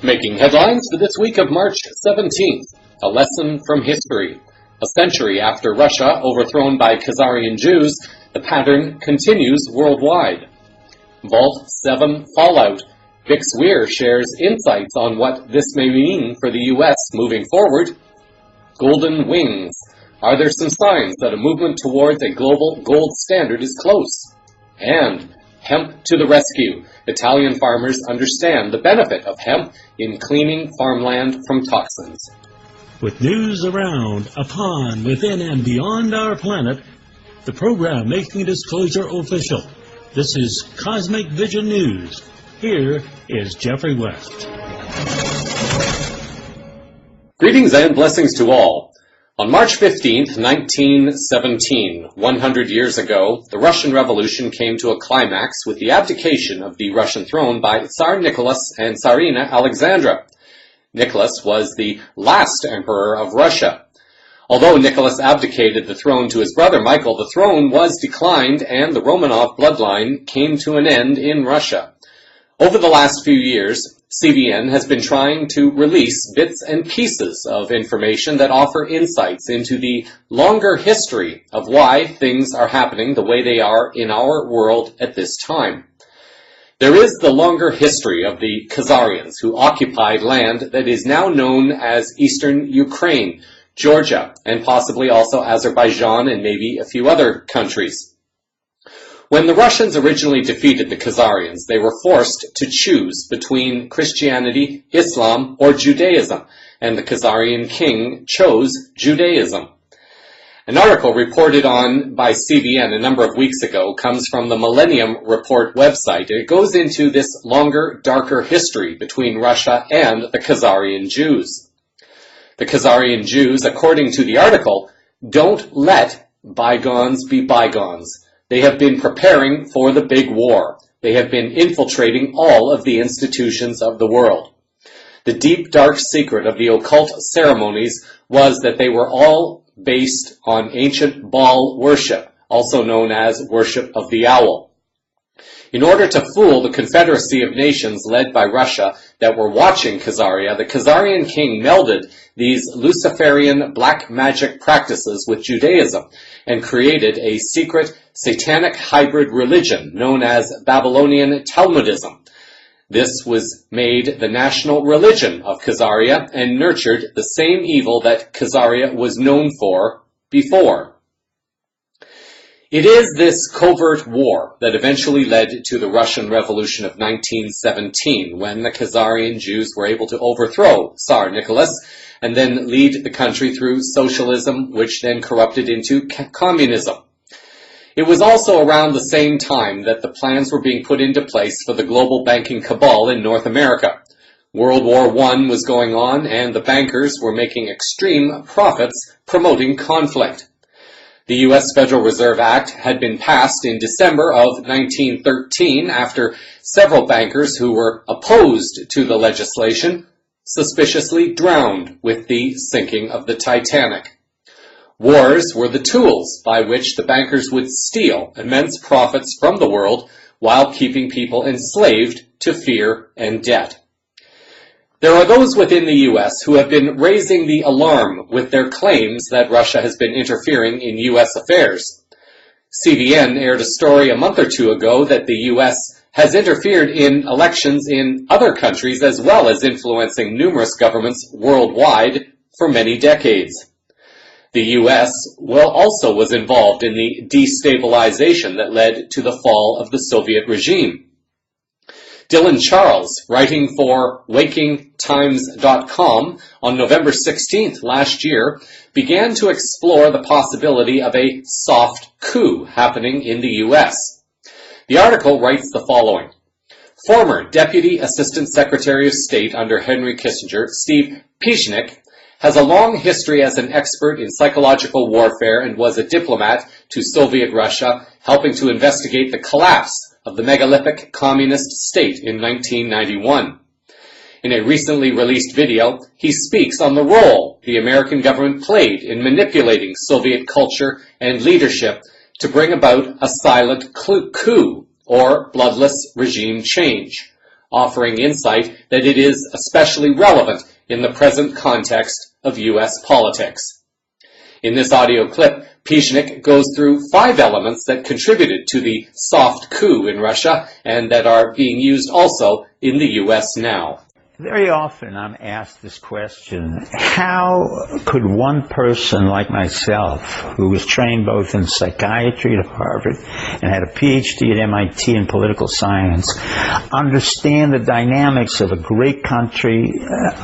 Making headlines for this week of March 17th, a lesson from history. A century after Russia overthrown by Khazarian Jews, the pattern continues worldwide. Vault 7 fallout. Vix Weir shares insights on what this may mean for the U.S. moving forward. Golden wings. Are there some signs that a movement towards a global gold standard is close? And hemp to the rescue. Italian farmers understand the benefit of hemp in cleaning farmland from toxins. With news around, upon, within, and beyond our planet, the program making disclosure official. This is Cosmic Vision News. Here is Jeffrey West. Greetings and blessings to all. On March 15th, 1917, 100 years ago, the Russian Revolution came to a climax with the abdication of the Russian throne by Tsar Nicholas and Tsarina Alexandra. Nicholas was the last emperor of Russia. Although Nicholas abdicated the throne to his brother Michael, the throne was declined and the Romanov bloodline came to an end in Russia. Over the last few years, CVN has been trying to release bits and pieces of information that offer insights into the longer history of why things are happening the way they are in our world at this time. There is the longer history of the Khazarians who occupied land that is now known as Eastern Ukraine, Georgia, and possibly also Azerbaijan and maybe a few other countries. When the Russians originally defeated the Khazarians, they were forced to choose between Christianity, Islam, or Judaism, and the Khazarian king chose Judaism. An article reported on by CVN a number of weeks ago comes from the Millennium Report website. It goes into this longer, darker history between Russia and the Khazarian Jews. The Khazarian Jews, according to the article, don't let bygones be bygones. They have been preparing for the big war. They have been infiltrating all of the institutions of the world. The deep, dark secret of the occult ceremonies was that they were all based on ancient Baal worship, also known as worship of the owl. In order to fool the Confederacy of Nations led by Russia that were watching Khazaria, the Khazarian king melded these Luciferian black magic practices with Judaism and created a secret satanic hybrid religion known as Babylonian Talmudism. This was made the national religion of Khazaria and nurtured the same evil that Khazaria was known for before. It is this covert war that eventually led to the Russian Revolution of 1917, when the Khazarian Jews were able to overthrow Tsar Nicholas and then lead the country through socialism, which then corrupted into communism. It was also around the same time that the plans were being put into place for the global banking cabal in North America. World War I was going on, and the bankers were making extreme profits promoting conflict. The U.S. Federal Reserve Act had been passed in December of 1913 after several bankers who were opposed to the legislation suspiciously drowned with the sinking of the Titanic. Wars were the tools by which the bankers would steal immense profits from the world while keeping people enslaved to fear and debt. There are those within the U.S. who have been raising the alarm with their claims that Russia has been interfering in U.S. affairs. CVN aired a story a month or two ago that the U.S. has interfered in elections in other countries as well as influencing numerous governments worldwide for many decades. The U.S. also was involved in the destabilization that led to the fall of the Soviet regime. Dylan Charles, writing for WakingTimes.com on November 16th last year, began to explore the possibility of a soft coup happening in the U.S. The article writes the following. Former Deputy Assistant Secretary of State under Henry Kissinger, Steve Pishnik, has a long history as an expert in psychological warfare and was a diplomat to Soviet Russia, helping to investigate the collapse of the megalithic communist state in 1991. In a recently released video, he speaks on the role the American government played in manipulating Soviet culture and leadership to bring about a silent coup or bloodless regime change. offering insight that it is especially relevant in the present context of U.S. politics. In this audio clip, Pizhnik goes through 5 elements that contributed to the soft coup in Russia and that are being used also in the U.S. now. Very often I'm asked this question: how could one person like myself, who was trained both in psychiatry at Harvard and had a PhD at MIT in political science, understand the dynamics of a great country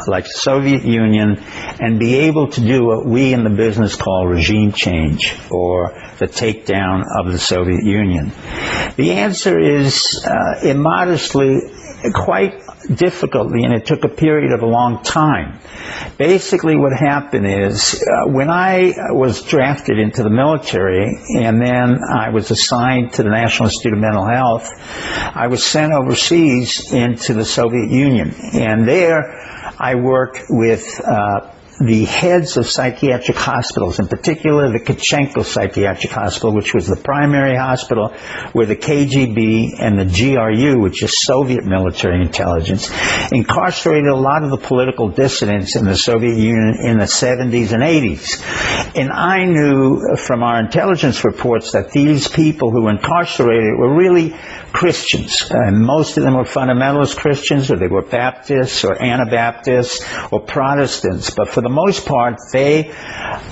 like the Soviet Union and be able to do what we in the business call regime change, or the takedown of the Soviet Union? The answer is immodestly quite difficultly, and it took a period of a long time. Basically what happened is when I was drafted into the military and then I was assigned to the National Institute of Mental Health, I was sent overseas into the Soviet Union, and there I worked with the heads of psychiatric hospitals, in particular the Kachenko Psychiatric Hospital, which was the primary hospital where the KGB and the GRU, which is Soviet military intelligence, incarcerated a lot of the political dissidents in the Soviet Union in the 70s and 80s. And I knew from our intelligence reports that these people who were incarcerated were really Christians. Most of them were fundamentalist Christians, or they were Baptists or Anabaptists or Protestants, but for the most part they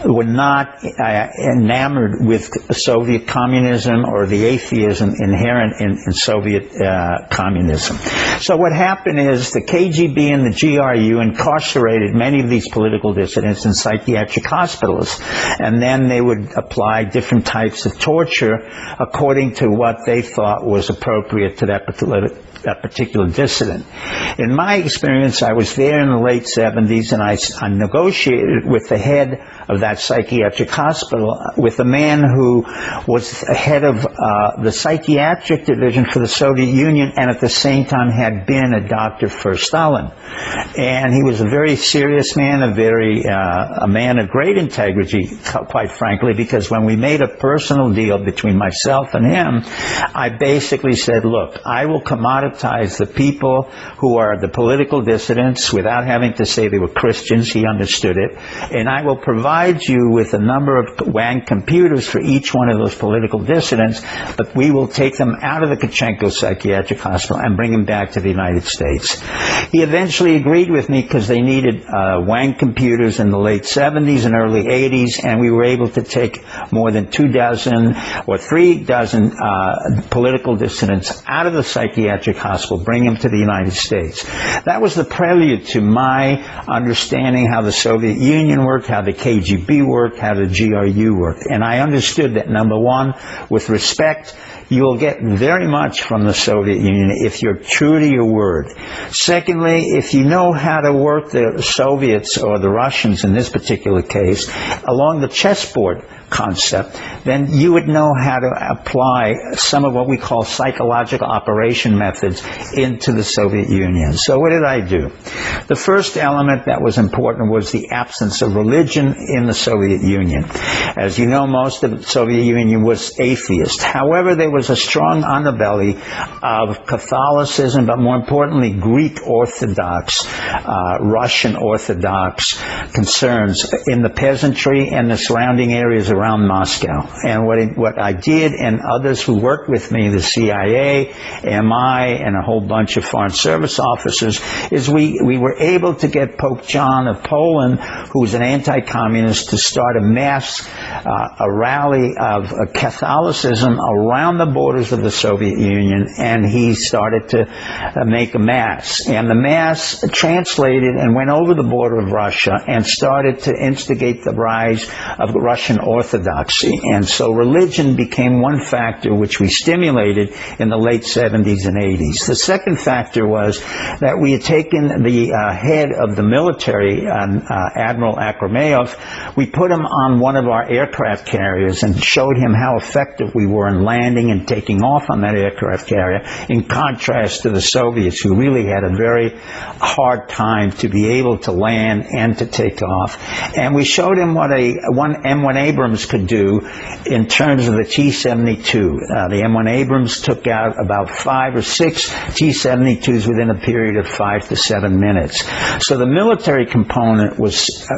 were not enamored with Soviet communism or the atheism inherent in Soviet communism. So what happened is the KGB and the GRU incarcerated many of these political dissidents in psychiatric hospitals, and then they would apply different types of torture according to what they thought was appropriate to that particular dissident. In my experience, I was there in the late 70s, and I negotiated with the head of that psychiatric hospital, with a man who was head of the psychiatric division for the Soviet Union, and at the same time had been a doctor for Stalin. And he was a very serious man, a man of great integrity, quite frankly, because when we made a personal deal between myself and him, I basically said, look, I will commoditize the people who are the political dissidents without having to say they were Christians. He understood it. And I will provide you with a number of WAN computers for each one of those political dissidents, but we will take them out of the Kachenko Psychiatric Hospital and bring them back to the United States. He eventually agreed with me because they needed WAN computers in the late 70s and early 80s, and we were able to take more than 24 or 3 dozen political dissidents out of the psychiatric hospital, bring them to the United States. That was the prelude to my understanding how the Soviet Union worked, how the KGB worked, how the GRU worked. And I understood that, number one, with respect, you will get very much from the Soviet Union if you're true to your word. Secondly, if you know how to work the Soviets, or the Russians in this particular case, along the chessboard concept, then you would know how to apply some of what we call psychological operation methods into the Soviet Union. So what did I do? The first element that was important was the absence of religion in the Soviet Union. As you know, most of the Soviet Union was atheist. However, there was a strong underbelly of Catholicism, but more importantly, Greek Orthodox, Russian Orthodox concerns in the peasantry and the surrounding areas around Moscow. And what I did, and others who worked with me, the CIA, MI, and a whole bunch of foreign service officers, is we were able to get Pope John of Poland, who's an anti-communist, to start a mass, a rally of Catholicism around the borders of the Soviet Union, and he started to make a mass. And the mass translated and went over the border of Russia and started to instigate the rise of Russian Orthodoxy. And so religion became one factor which we stimulated in the late 70s and 80s. The second factor was that we had taken the head of the military, Admiral Akrameyev, we put him on one of our aircraft carriers and showed him how effective we were in landing and taking off on that aircraft carrier, in contrast to the Soviets, who really had a very hard time to be able to land and to take off. And we showed him what one M1 Abrams could do in terms of the T-72. The M1 Abrams took out about 5 or 6 6 T-72s within a period of 5 to 7 minutes. So the military component was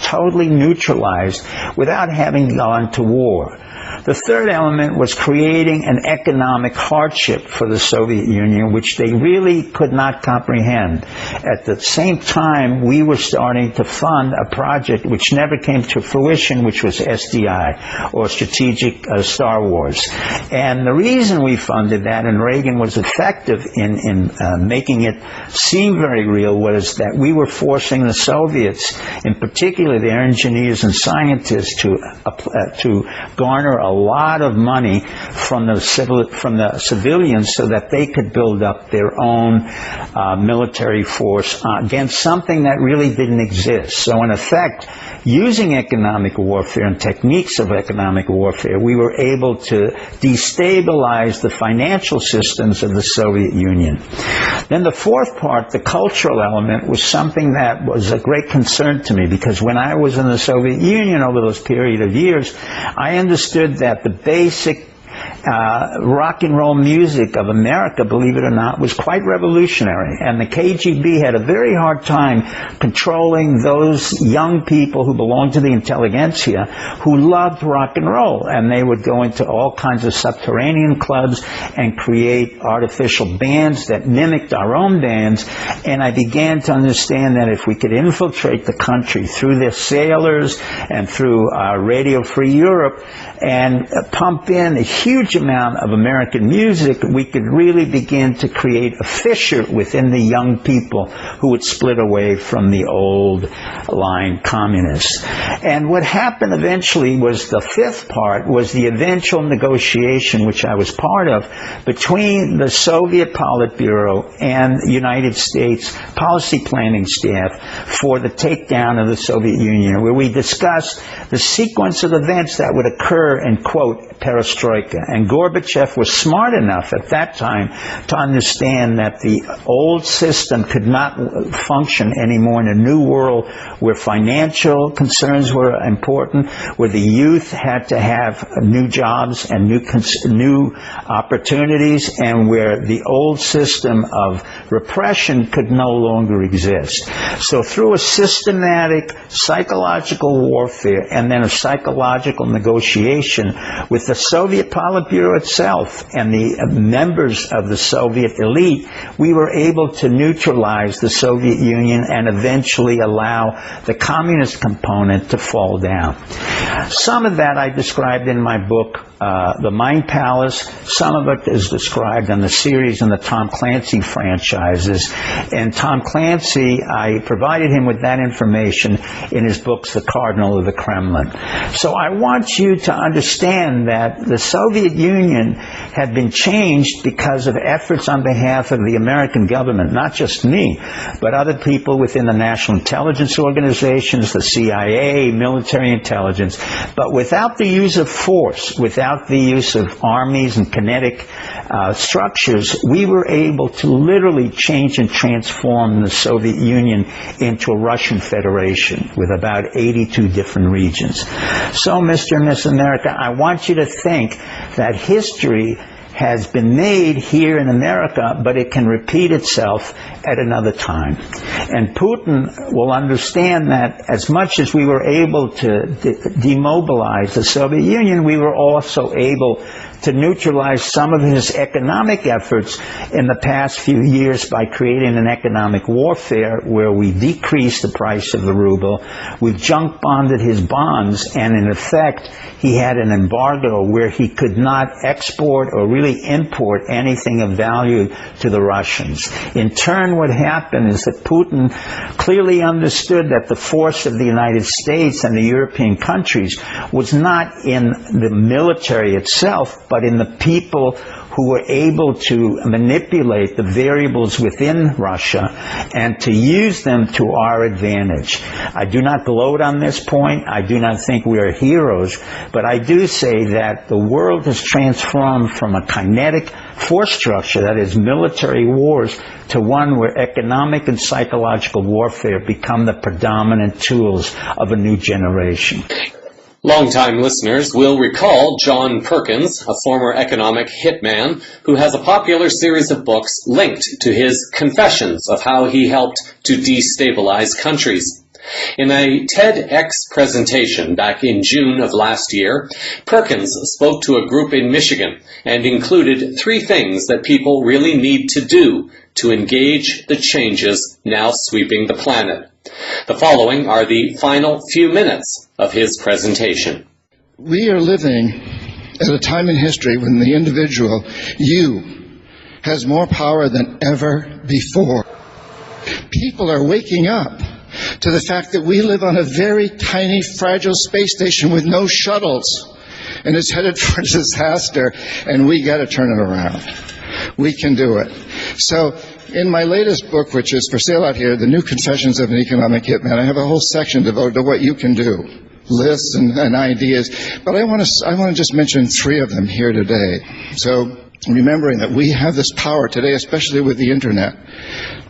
totally neutralized without having gone to war. The third element was creating an economic hardship for the Soviet Union, which they really could not comprehend. At the same time, we were starting to fund a project which never came to fruition, which was SDI, or Strategic Star Wars. And the reason we funded that, and Reagan was effective in making it seem very real, was that we were forcing the Soviets, in particular their engineers and scientists, to garner a lot of money from the civilians so that they could build up their own military force against something that really didn't exist. So in effect, using economic warfare and techniques of economic warfare, we were able to destabilize the financial systems of the Soviet Union. Then the fourth part, the cultural element, was something that was a great concern to me, because when I was in the Soviet Union over those period of years, I understood that the basic rock and roll music of America, believe it or not, was quite revolutionary. And the KGB had a very hard time controlling those young people who belonged to the intelligentsia who loved rock and roll. And they would go into all kinds of subterranean clubs and create artificial bands that mimicked our own bands. And I began to understand that if we could infiltrate the country through their sailors and through Radio Free Europe and pump in a huge amount of American music, we could really begin to create a fissure within the young people who would split away from the old line communists. And what happened eventually was the fifth part, was the eventual negotiation, which I was part of, between the Soviet Politburo and the United States policy planning staff for the takedown of the Soviet Union, where we discussed the sequence of events that would occur in, quote, perestroika. And Gorbachev was smart enough at that time to understand that the old system could not function anymore in a new world where financial concerns were important, where the youth had to have new jobs and new opportunities, and where the old system of repression could no longer exist. So through a systematic psychological warfare and then a psychological negotiation with the Soviet Politburo itself and the members of the Soviet elite, we were able to neutralize the Soviet Union and eventually allow the communist component to fall down. Some of that I described in my book, The Mind Palace. Some of it is described in the series in the Tom Clancy franchises. And Tom Clancy, I provided him with that information in his books, The Cardinal of the Kremlin. So I want you to understand that the Soviet Union had been changed because of efforts on behalf of the American government, not just me, but other people within the national intelligence organizations, the CIA, military intelligence. But without the use of force, without the use of armies and kinetic structures, we were able to literally change and transform the Soviet Union into a Russian Federation with about 82 different regions. So, Mr. and Miss America, I want you to think that history has been made here in America, but it can repeat itself at another time. And Putin will understand that as much as we were able to demobilize the Soviet Union, we were also able to neutralize some of his economic efforts in the past few years by creating an economic warfare where we decreased the price of the ruble, we junk bonded his bonds, and in effect he had an embargo where he could not export or really import anything of value to the Russians. In turn, what happened is that Putin clearly understood that the force of the United States and the European countries was not in the military itself, but in the people who were able to manipulate the variables within Russia and to use them to our advantage. I do not gloat on this point. I do not think we are heroes, but I do say that the world has transformed from a kinetic force structure, that is military wars, to one where economic and psychological warfare become the predominant tools of a new generation. Longtime listeners will recall John Perkins, a former economic hitman who has a popular series of books linked to his confessions of how he helped to destabilize countries. In a TEDx presentation back in June of last year, Perkins spoke to a group in Michigan and included 3 things that people really need to do to engage the changes now sweeping the planet. The following are the final few minutes of his presentation. We are living at a time in history when the individual, you, has more power than ever before. People are waking up to the fact that we live on a very tiny, fragile space station with no shuttles, and it's headed for disaster, and we got to turn it around. We can do it. So, in my latest book, which is for sale out here, The New Confessions of an Economic Hitman, I have a whole section devoted to what you can do, lists and ideas. But I want to just mention 3 of them here today. So, remembering that we have this power today, especially with the internet.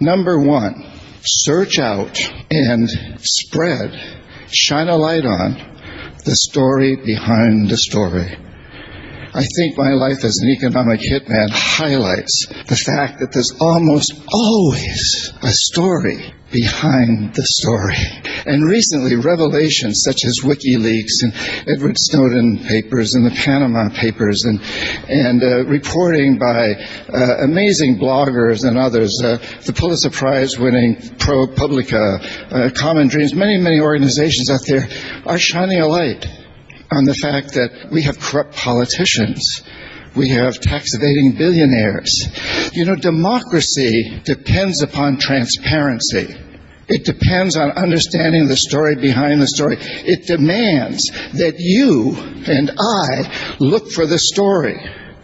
Number 1, search out and spread, shine a light on the story behind the story. I think my life as an economic hitman highlights the fact that there's almost always a story behind the story. And recently, revelations such as WikiLeaks and Edward Snowden papers and the Panama Papers and reporting by amazing bloggers and others, the Pulitzer Prize-winning ProPublica, Common Dreams, many organizations out there are shining a light on the fact that we have corrupt politicians. We have tax-evading billionaires. You know, democracy depends upon transparency. It depends on understanding the story behind the story. It demands that you and I look for the story.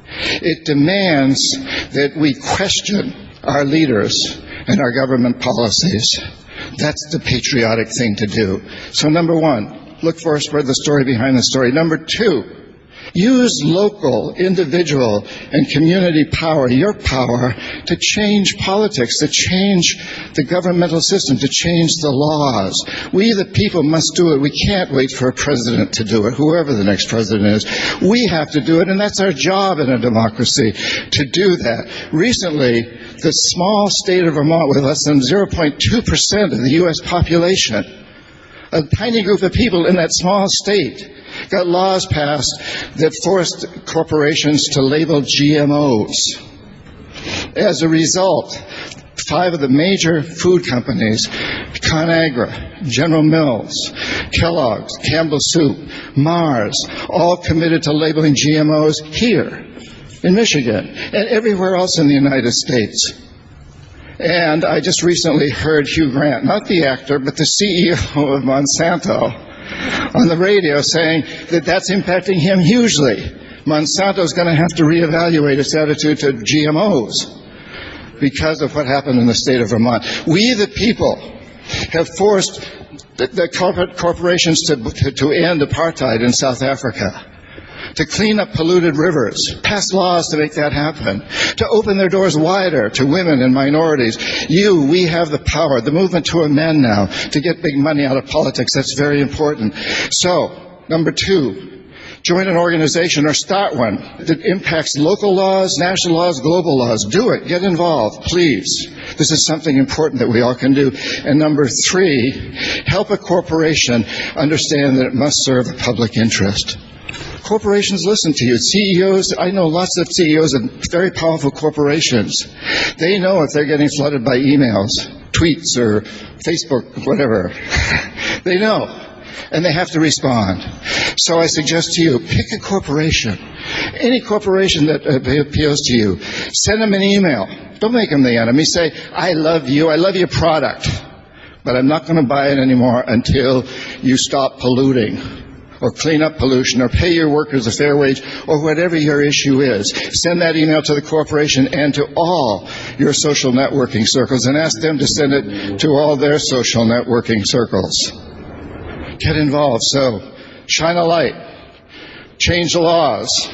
It demands that we question our leaders and our government policies. That's the patriotic thing to do. So number 1, look for or spread the story behind the story. Number 2, use local, individual, and community power, your power, to change politics, to change the governmental system, to change the laws. We, the people, must do it. We can't wait for a president to do it, whoever the next president is. We have to do it, and that's our job in a democracy, to do that. Recently, the small state of Vermont, with less than 0.2% of the U.S. population, a tiny group of people in that small state got laws passed that forced corporations to label GMOs. As a result, 5 of the major food companies, ConAgra, General Mills, Kellogg's, Campbell Soup, Mars, all committed to labeling GMOs here in Michigan and everywhere else in the United States. And I just recently heard Hugh Grant, not the actor, but the CEO of Monsanto, on the radio saying that that's impacting him hugely. Monsanto's going to have to reevaluate its attitude to GMOs because of what happened in the state of Vermont. We, the people, have forced the corporate corporations to end apartheid in South Africa, to clean up polluted rivers, pass laws to make that happen, to open their doors wider to women and minorities. We have the power, the movement to amend now, to get big money out of politics. That's very important. So, number 2, join an organization or start one that impacts local laws, national laws, global laws. Do it. Get involved, please. This is something important that we all can do. And number 3, help a corporation understand that it must serve the public interest. Corporations listen to you. CEOs, I know lots of CEOs of very powerful corporations. They know if they're getting flooded by emails, tweets, or Facebook, whatever. They know. And they have to respond. So I suggest to you, pick a corporation. Any corporation that appeals to you. Send them an email. Don't make them the enemy. Say, I love you. I love your product. But I'm not going to buy it anymore until you stop polluting, or clean up pollution, or pay your workers a fair wage, or whatever your issue is. Send that email to the corporation and to all your social networking circles, and ask them to send it to all their social networking circles. Get involved. So, shine a light, change the laws,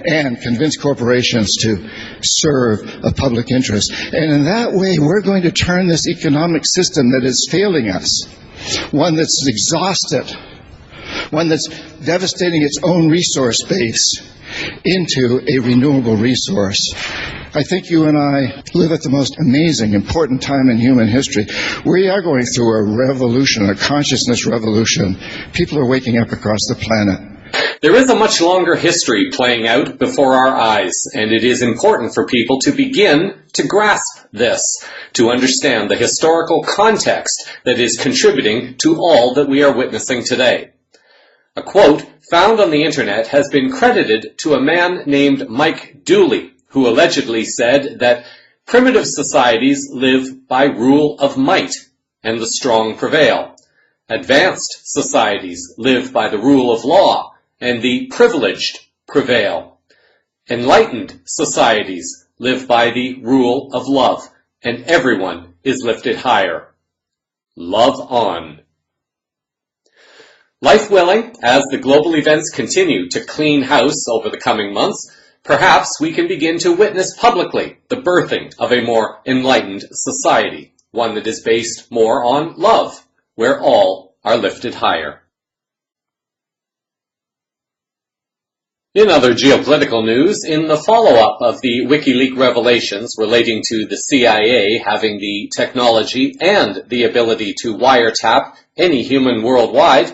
and convince corporations to serve a public interest. And in that way, we're going to turn this economic system that is failing us, one that's exhausted, one that's devastating its own resource base into a renewable resource. I think you and I live at the most amazing, important time in human history. We are going through a revolution, a consciousness revolution. People are waking up across the planet. There is a much longer history playing out before our eyes, and it is important for people to begin to grasp this, to understand the historical context that is contributing to all that we are witnessing today. A quote found on the internet has been credited to a man named Mike Dooley, who allegedly said that primitive societies live by rule of might, and the strong prevail. Advanced societies live by the rule of law, and the privileged prevail. Enlightened societies live by the rule of love, and everyone is lifted higher. Love on. Life willing, as the global events continue to clean house over the coming months, perhaps we can begin to witness publicly the birthing of a more enlightened society, one that is based more on love, where all are lifted higher. In other geopolitical news, in the follow-up of the WikiLeaks revelations relating to the CIA having the technology and the ability to wiretap any human worldwide,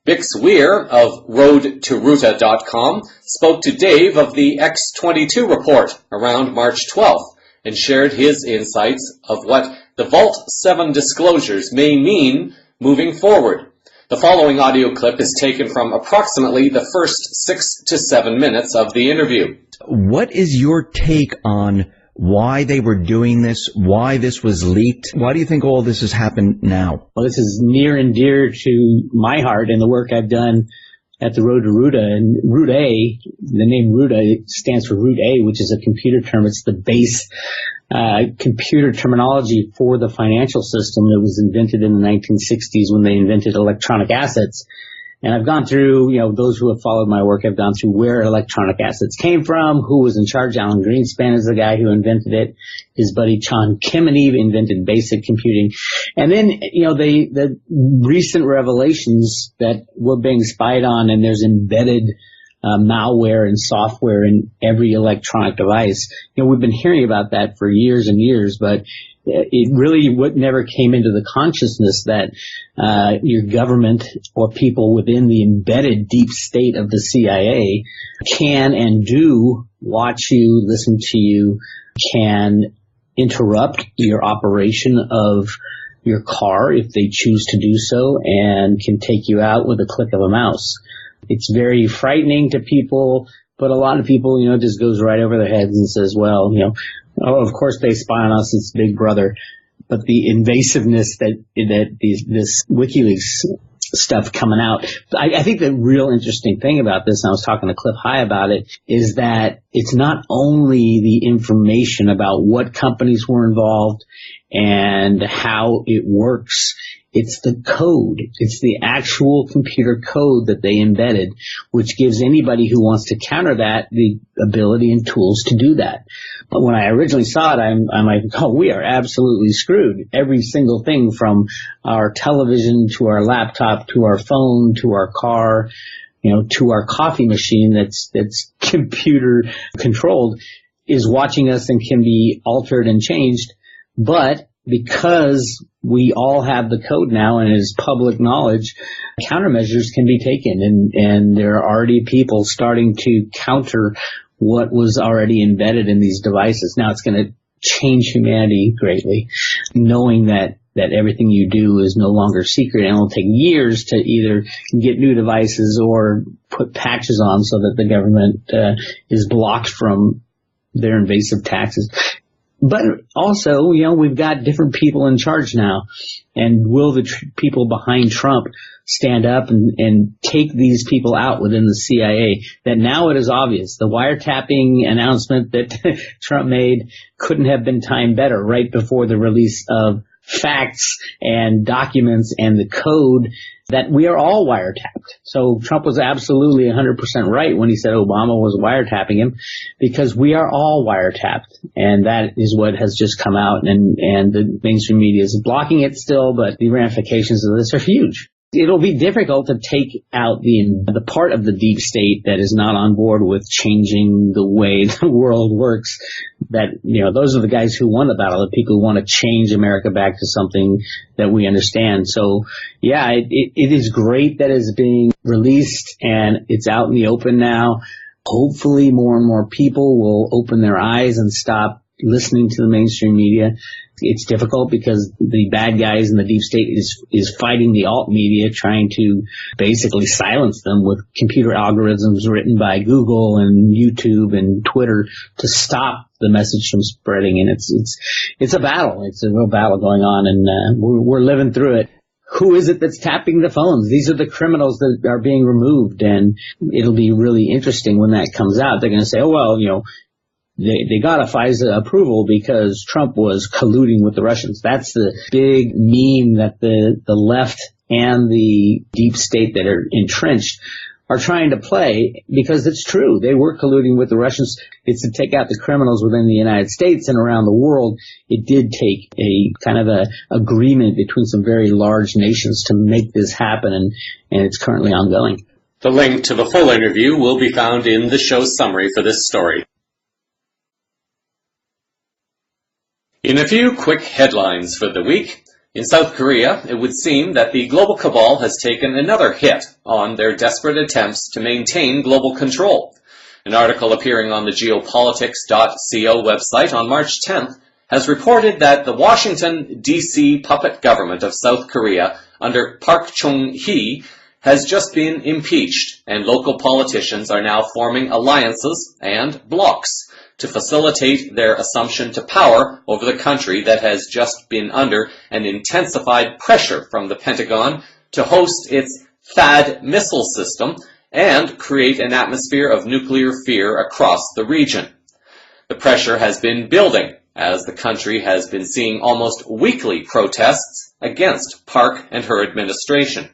Bix Weir of RoadToRuta.com spoke to Dave of the X-22 report around March 12th and shared his insights of what the Vault 7 disclosures may mean moving forward. The following audio clip is taken from approximately the first 6 to 7 minutes of the interview. What is your take on why they were doing this, why this was leaked? Why do you think all this has happened now? Well, this is near and dear to my heart and the work I've done at the Road to Ruta. And Root A, the name Ruta stands for Root A, which is a computer term. It's the base computer terminology for the financial system that was invented in the 1960s when they invented electronic assets. And I've gone through, those who have followed my work have gone through where electronic assets came from, who was in charge. Alan Greenspan is the guy who invented it. His buddy John Kimmony invented basic computing. And then, the recent revelations that we're being spied on, and there's embedded malware and software in every electronic device. We've been hearing about that for years and years, but it really never came into the consciousness that your government or people within the embedded deep state of the CIA can and do watch you, listen to you, can interrupt your operation of your car if they choose to do so, and can take you out with a click of a mouse. It's very frightening to people, but a lot of people, it just goes right over their heads and says, well, of course they spy on us, it's Big Brother. But the invasiveness that this WikiLeaks stuff coming out, I think the real interesting thing about this, and I was talking to Cliff High about it, is that it's not only the information about what companies were involved and how it works. It's the code. It's the actual computer code that they embedded, which gives anybody who wants to counter that the ability and tools to do that. But when I originally saw it, I'm like, oh, we are absolutely screwed. Every single thing from our television to our laptop to our phone to our car, to our coffee machine that's computer controlled is watching us and can be altered and changed. But because we all have the code now and it is public knowledge, countermeasures can be taken, and there are already people starting to counter what was already embedded in these devices. Now it's going to change humanity greatly, knowing that everything you do is no longer secret, and it'll take years to either get new devices or put patches on so that the government is blocked from their invasive taxes. But also, we've got different people in charge now. And will the people behind Trump stand up and take these people out within the CIA? That now it is obvious. The wiretapping announcement that Trump made couldn't have been timed better, right before the release of facts and documents and the code that we are all wiretapped. So Trump was absolutely 100% right when he said Obama was wiretapping him, because we are all wiretapped. And that is what has just come out, and the mainstream media is blocking it still, but the ramifications of this are huge. It'll be difficult to take out the part of the deep state that is not on board with changing the way the world works. That, those are the guys who won the battle, the people who want to change America back to something that we understand. So, yeah, it is great that it's being released and it's out in the open now. Hopefully more and more people will open their eyes and stop listening to the mainstream media. It's difficult because the bad guys in the deep state is fighting the alt media, trying to basically silence them with computer algorithms written by Google and YouTube and Twitter to stop the message from spreading. And it's a battle. It's a real battle going on, and we're living through it. Who is it that's tapping the phones? These are the criminals that are being removed, and it'll be really interesting when that comes out. They're going to say, oh, well, they got a FISA approval because Trump was colluding with the Russians. That's the big meme that the left and the deep state that are entrenched are trying to play, because it's true. They were colluding with the Russians. It's to take out the criminals within the United States and around the world. It did take a kind of a agreement between some very large nations to make this happen, and it's currently ongoing. The link to the full interview will be found in the show summary for this story. In a few quick headlines for the week, in South Korea, it would seem that the global cabal has taken another hit on their desperate attempts to maintain global control. An article appearing on the geopolitics.co website on March 10th has reported that the Washington, D.C. puppet government of South Korea under Park Chung-hee has just been impeached, and local politicians are now forming alliances and blocs to facilitate their assumption to power over the country that has just been under an intensified pressure from the Pentagon to host its THAAD missile system and create an atmosphere of nuclear fear across the region. The pressure has been building as the country has been seeing almost weekly protests against Park and her administration.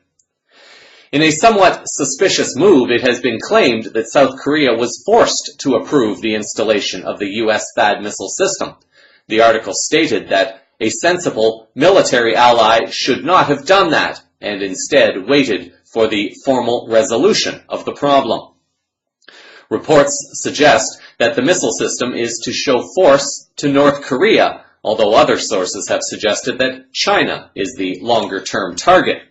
In a somewhat suspicious move, it has been claimed that South Korea was forced to approve the installation of the U.S. THAAD missile system. The article stated that a sensible military ally should not have done that, and instead waited for the formal resolution of the problem. Reports suggest that the missile system is to show force to North Korea, although other sources have suggested that China is the longer-term target.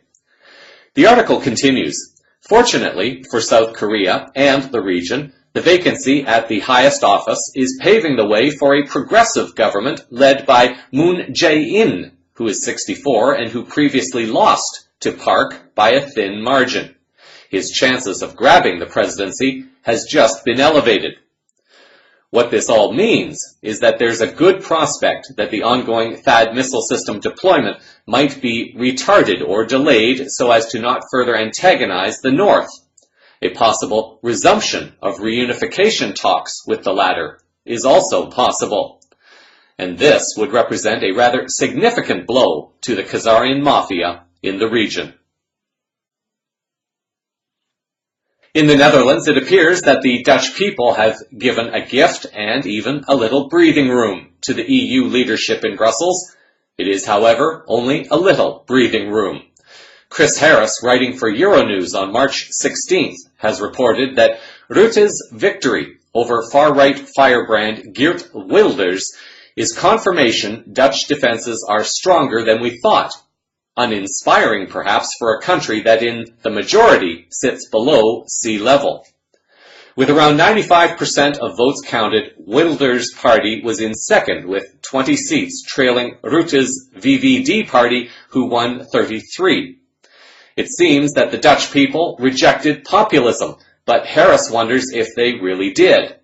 The article continues, fortunately for South Korea and the region, the vacancy at the highest office is paving the way for a progressive government led by Moon Jae-in, who is 64 and who previously lost to Park by a thin margin. His chances of grabbing the presidency has just been elevated. What this all means is that there's a good prospect that the ongoing THAAD missile system deployment might be retarded or delayed so as to not further antagonize the North. A possible resumption of reunification talks with the latter is also possible. And this would represent a rather significant blow to the Khazarian mafia in the region. In the Netherlands, it appears that the Dutch people have given a gift and even a little breathing room to the EU leadership in Brussels. It is, however, only a little breathing room. Chris Harris, writing for Euronews on March 16th, has reported that Rutte's victory over far-right firebrand Geert Wilders is confirmation Dutch defenses are stronger than we thought. Uninspiring, perhaps, for a country that in the majority sits below sea level. With around 95% of votes counted, Wilders' party was in second with 20 seats, trailing Rutte's VVD party, who won 33. It seems that the Dutch people rejected populism, but Harris wonders if they really did.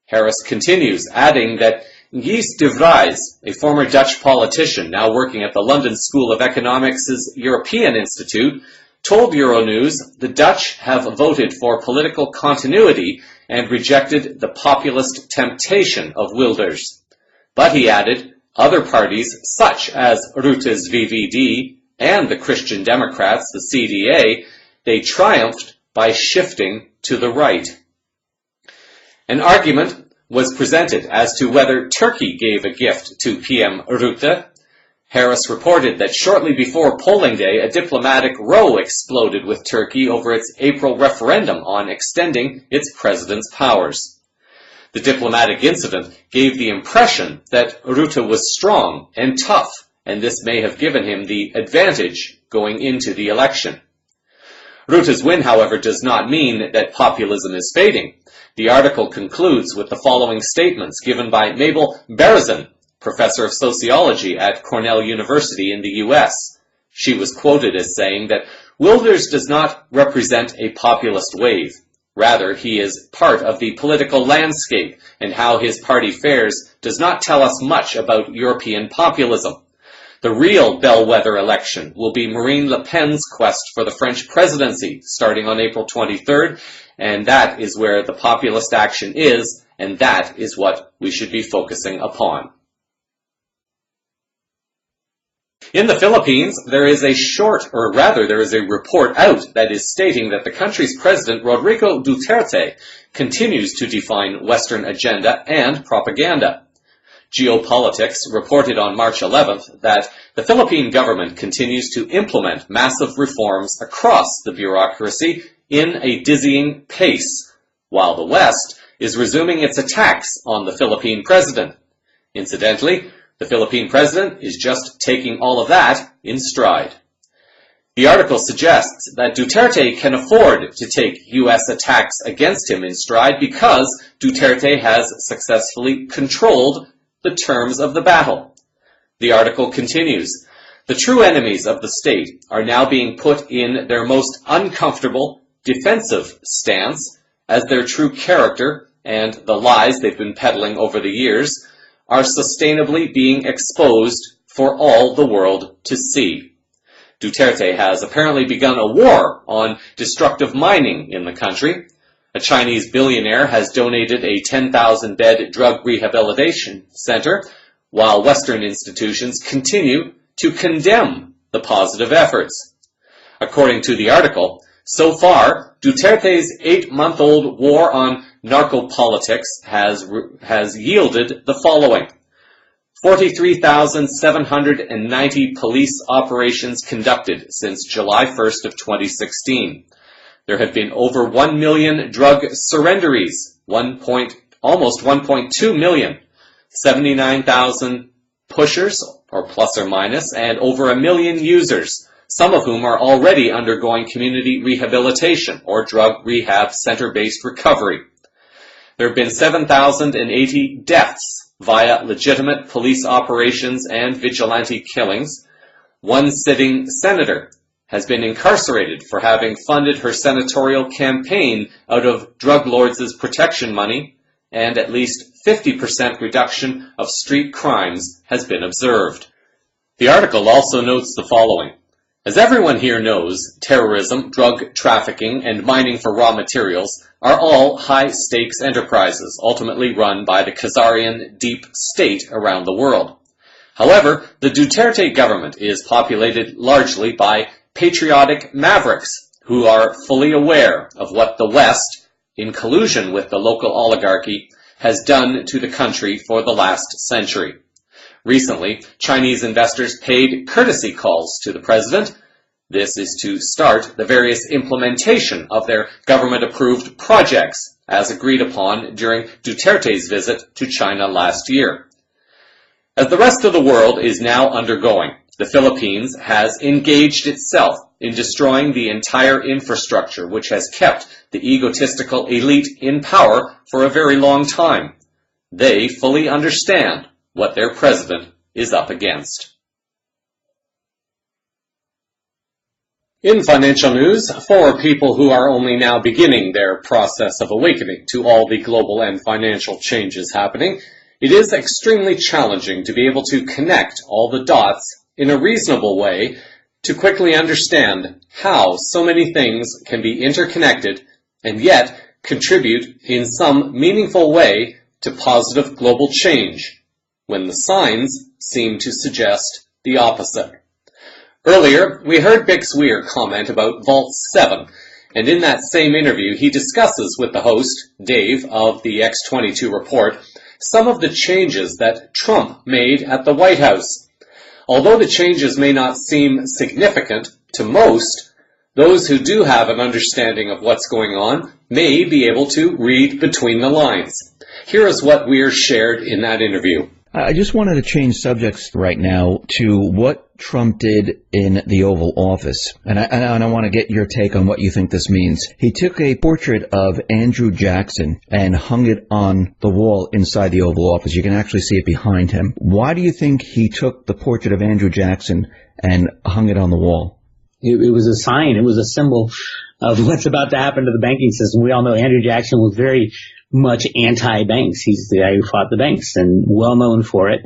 Harris continues, adding that Gijs de Vries, a former Dutch politician now working at the London School of Economics' European Institute, told Euronews the Dutch have voted for political continuity and rejected the populist temptation of Wilders. But he added, other parties such as Rutte's VVD and the Christian Democrats, the CDA, they triumphed by shifting to the right. An argument was presented as to whether Turkey gave a gift to PM Rutte. Harris reported that shortly before polling day, a diplomatic row exploded with Turkey over its April referendum on extending its president's powers. The diplomatic incident gave the impression that Rutte was strong and tough, and this may have given him the advantage going into the election. Rutte's win, however, does not mean that populism is fading. The article concludes with the following statements given by Mabel Berezin, professor of sociology at Cornell University in the U.S. She was quoted as saying that Wilders does not represent a populist wave. Rather, he is part of the political landscape, and how his party fares does not tell us much about European populism. The real bellwether election will be Marine Le Pen's quest for the French presidency, starting on April 23rd, and that is where the populist action is, and that is what we should be focusing upon. In the Philippines, there is a report out that is stating that the country's president, Rodrigo Duterte, continues to define Western agenda and propaganda. Geopolitics reported on March 11th that the Philippine government continues to implement massive reforms across the bureaucracy in a dizzying pace, while the West is resuming its attacks on the Philippine president. Incidentally, the Philippine president is just taking all of that in stride. The article suggests that Duterte can afford to take U.S. attacks against him in stride because Duterte has successfully controlled the terms of the battle. The article continues, the true enemies of the state are now being put in their most uncomfortable, defensive stance, as their true character and the lies they've been peddling over the years are sustainably being exposed for all the world to see. Duterte has apparently begun a war on destructive mining in the country. A Chinese billionaire has donated a 10,000-bed drug rehabilitation center, while Western institutions continue to condemn the positive efforts. According to the article, so far, Duterte's 8-month-old war on narco-politics has yielded the following. 43,790 police operations conducted since July 1st of 2016. There have been over 1 million drug surrenderies, almost 1.2 million, 79,000 pushers, or plus or minus, and over 1 million users, some of whom are already undergoing community rehabilitation or drug rehab center-based recovery. There have been 7,080 deaths via legitimate police operations and vigilante killings. One sitting senator has been incarcerated for having funded her senatorial campaign out of drug lords' protection money, and at least 50% reduction of street crimes has been observed. The article also notes the following. As everyone here knows, terrorism, drug trafficking, and mining for raw materials are all high-stakes enterprises, ultimately run by the Khazarian deep state around the world. However, the Duterte government is populated largely by patriotic mavericks who are fully aware of what the West, in collusion with the local oligarchy, has done to the country for the last century. Recently, Chinese investors paid courtesy calls to the president. This is to start the various implementation of their government-approved projects, as agreed upon during Duterte's visit to China last year. As the rest of the world is now undergoing, the Philippines has engaged itself in destroying the entire infrastructure which has kept the egotistical elite in power for a very long time. They fully understand what their president is up against. In financial news, for people who are only now beginning their process of awakening to all the global and financial changes happening, it is extremely challenging to be able to connect all the dots in a reasonable way to quickly understand how so many things can be interconnected and yet contribute in some meaningful way to positive global change, when the signs seem to suggest the opposite. Earlier, we heard Bix Weir comment about Vault 7, and in that same interview he discusses with the host, Dave, of the X22 report, some of the changes that Trump made at the White House. Although the changes may not seem significant to most, those who do have an understanding of what's going on may be able to read between the lines. Here is what Weir shared in that interview. I just wanted to change subjects right now to what Trump did in the Oval Office. And I want to get your take on what you think this means. He took a portrait of Andrew Jackson and hung it on the wall inside the Oval Office. You can actually see it behind him. Why do you think he took the portrait of Andrew Jackson and hung it on the wall? It was a sign. It was a symbol of what's about to happen to the banking system. We all know Andrew Jackson was very much anti-banks. He's the guy who fought the banks and well known for it.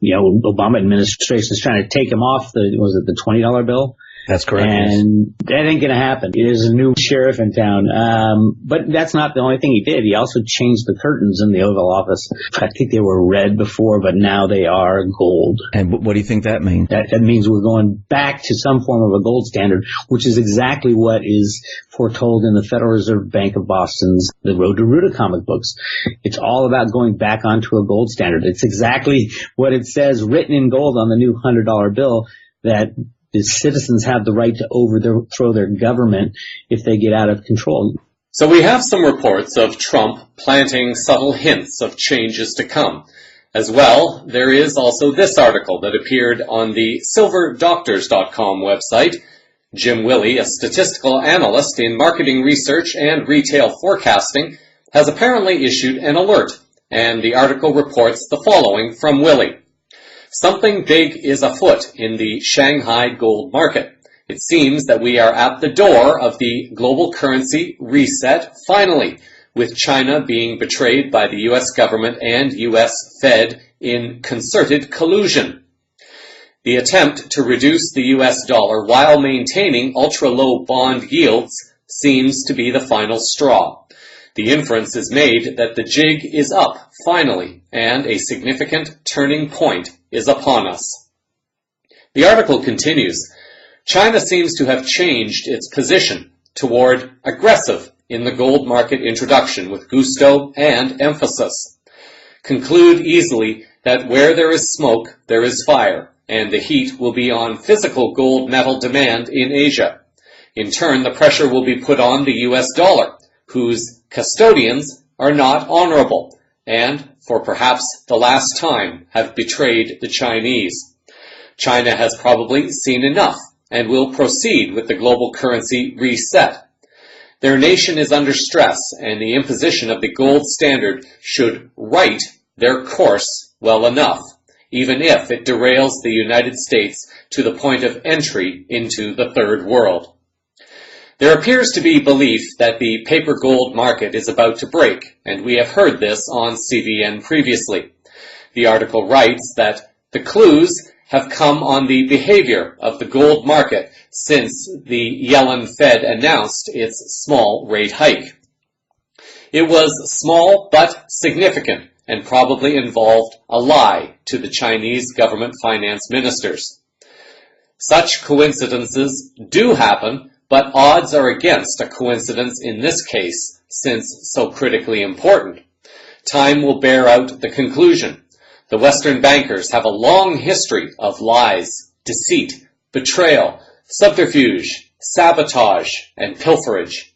You know, Obama administration is trying to take him off the $20 bill? That's correct. And that ain't going to happen. There's a new sheriff in town. But that's not the only thing he did. He also changed the curtains in the Oval Office. I think they were red before, but now they are gold. And what do you think that means? That means we're going back to some form of a gold standard, which is exactly what is foretold in the Federal Reserve Bank of Boston's The Road to Ruta comic books. It's all about going back onto a gold standard. It's exactly what it says written in gold on the new $100 bill, that the citizens have the right to overthrow their government if they get out of control. So we have some reports of Trump planting subtle hints of changes to come. As well, there is also this article that appeared on the silverdoctors.com website. Jim Willey, a statistical analyst in marketing research and retail forecasting, has apparently issued an alert, and the article reports the following from Willey. Something big is afoot in the Shanghai gold market. It seems that we are at the door of the global currency reset finally, with China being betrayed by the U.S. government and U.S. Fed in concerted collusion. The attempt to reduce the U.S. dollar while maintaining ultra-low bond yields seems to be the final straw. The inference is made that the jig is up, finally, and a significant turning point is upon us. The article continues. China seems to have changed its position toward aggressive in the gold market introduction with gusto and emphasis. Conclude easily that where there is smoke, there is fire, and the heat will be on physical gold metal demand in Asia. In turn, the pressure will be put on the U.S. dollar, whose custodians are not honorable, and, for perhaps the last time, have betrayed the Chinese. China has probably seen enough and will proceed with the global currency reset. Their nation is under stress, and the imposition of the gold standard should right their course well enough, even if it derails the United States to the point of entry into the third world. There appears to be belief that the paper gold market is about to break, and we have heard this on CVN previously. The article writes that the clues have come on the behavior of the gold market since the Yellen Fed announced its small rate hike. It was small but significant and probably involved a lie to the Chinese government finance ministers. Such coincidences do happen, but odds are against a coincidence in this case, since so critically important. Time will bear out the conclusion. The Western bankers have a long history of lies, deceit, betrayal, subterfuge, sabotage, and pilferage.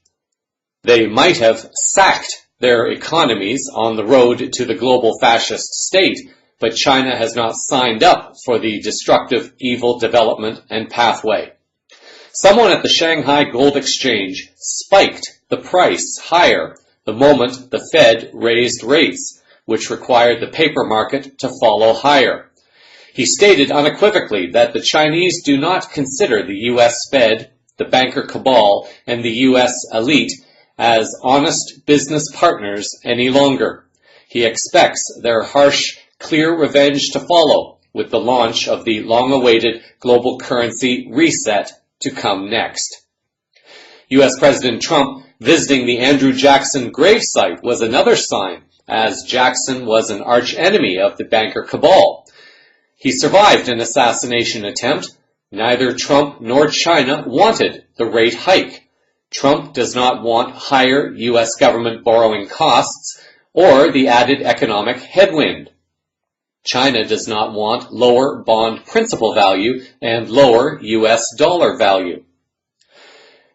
They might have sacked their economies on the road to the global fascist state, but China has not signed up for the destructive evil development and pathway. Someone at the Shanghai Gold Exchange spiked the price higher the moment the Fed raised rates, which required the paper market to follow higher. He stated unequivocally that the Chinese do not consider the U.S. Fed, the banker cabal, and the U.S. elite as honest business partners any longer. He expects their harsh, clear revenge to follow with the launch of the long-awaited global currency reset to come next. U.S. President Trump visiting the Andrew Jackson gravesite was another sign, as Jackson was an arch-enemy of the banker cabal. He survived an assassination attempt. Neither Trump nor China wanted the rate hike. Trump does not want higher U.S. government borrowing costs or the added economic headwind. China does not want lower bond principal value and lower US dollar value.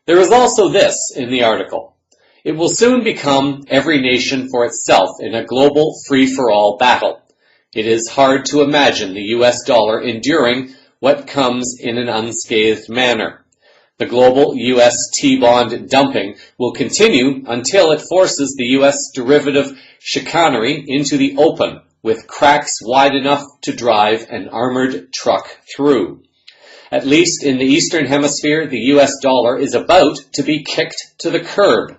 There is also this in the article. It will soon become every nation for itself in a global free-for-all battle. It is hard to imagine the US dollar enduring what comes in an unscathed manner. The global US T-bond dumping will continue until it forces the US derivative chicanery into the open, with cracks wide enough to drive an armored truck through. At least in the Eastern Hemisphere, the US dollar is about to be kicked to the curb,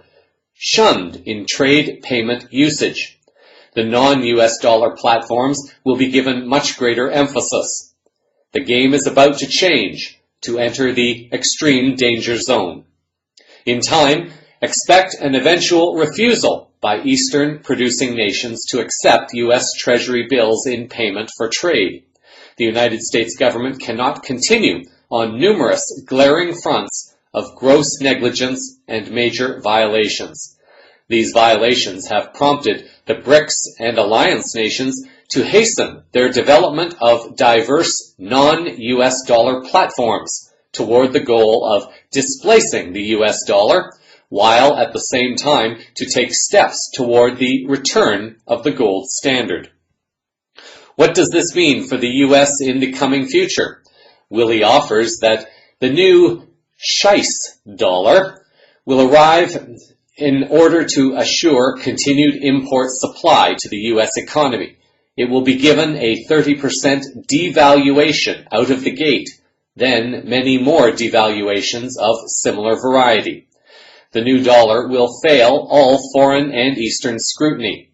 shunned in trade payment usage. The non-US dollar platforms will be given much greater emphasis. The game is about to change, to enter the extreme danger zone. In time, expect an eventual refusal by Eastern producing nations to accept US Treasury bills in payment for trade. The United States government cannot continue on numerous glaring fronts of gross negligence and major violations. These violations have prompted the BRICS and alliance nations to hasten their development of diverse non-US dollar platforms toward the goal of displacing the US dollar, while at the same time to take steps toward the return of the gold standard. What does this mean for the US in the coming future? Willie offers that the new Scheiss dollar will arrive in order to assure continued import supply to the US economy. It will be given a 30% devaluation out of the gate, then many more devaluations of similar variety. The new dollar will fail all foreign and Eastern scrutiny.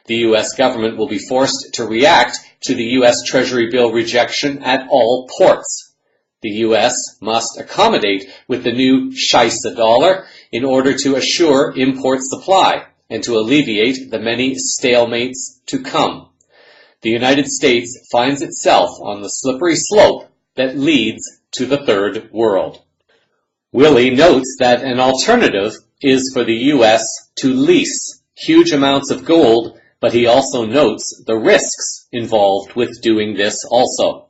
The U.S. government will be forced to react to the U.S. Treasury bill rejection at all ports. The U.S. must accommodate with the new Scheiss dollar in order to assure import supply and to alleviate the many stalemates to come. The United States finds itself on the slippery slope that leads to the third world. Willie notes that an alternative is for the U.S. to lease huge amounts of gold, but he also notes the risks involved with doing this also.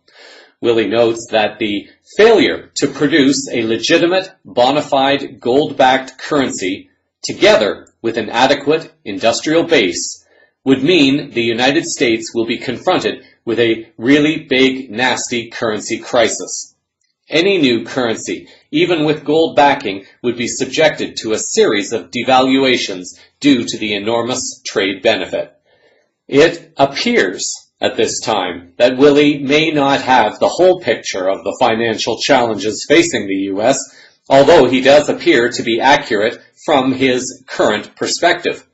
Willie notes that the failure to produce a legitimate, bona fide gold-backed currency, together with an adequate industrial base, would mean the United States will be confronted with a really big, nasty currency crisis. Any new currency, even with gold backing, would be subjected to a series of devaluations due to the enormous trade benefit. It appears at this time that Willie may not have the whole picture of the financial challenges facing the U.S., although he does appear to be accurate from his current perspective.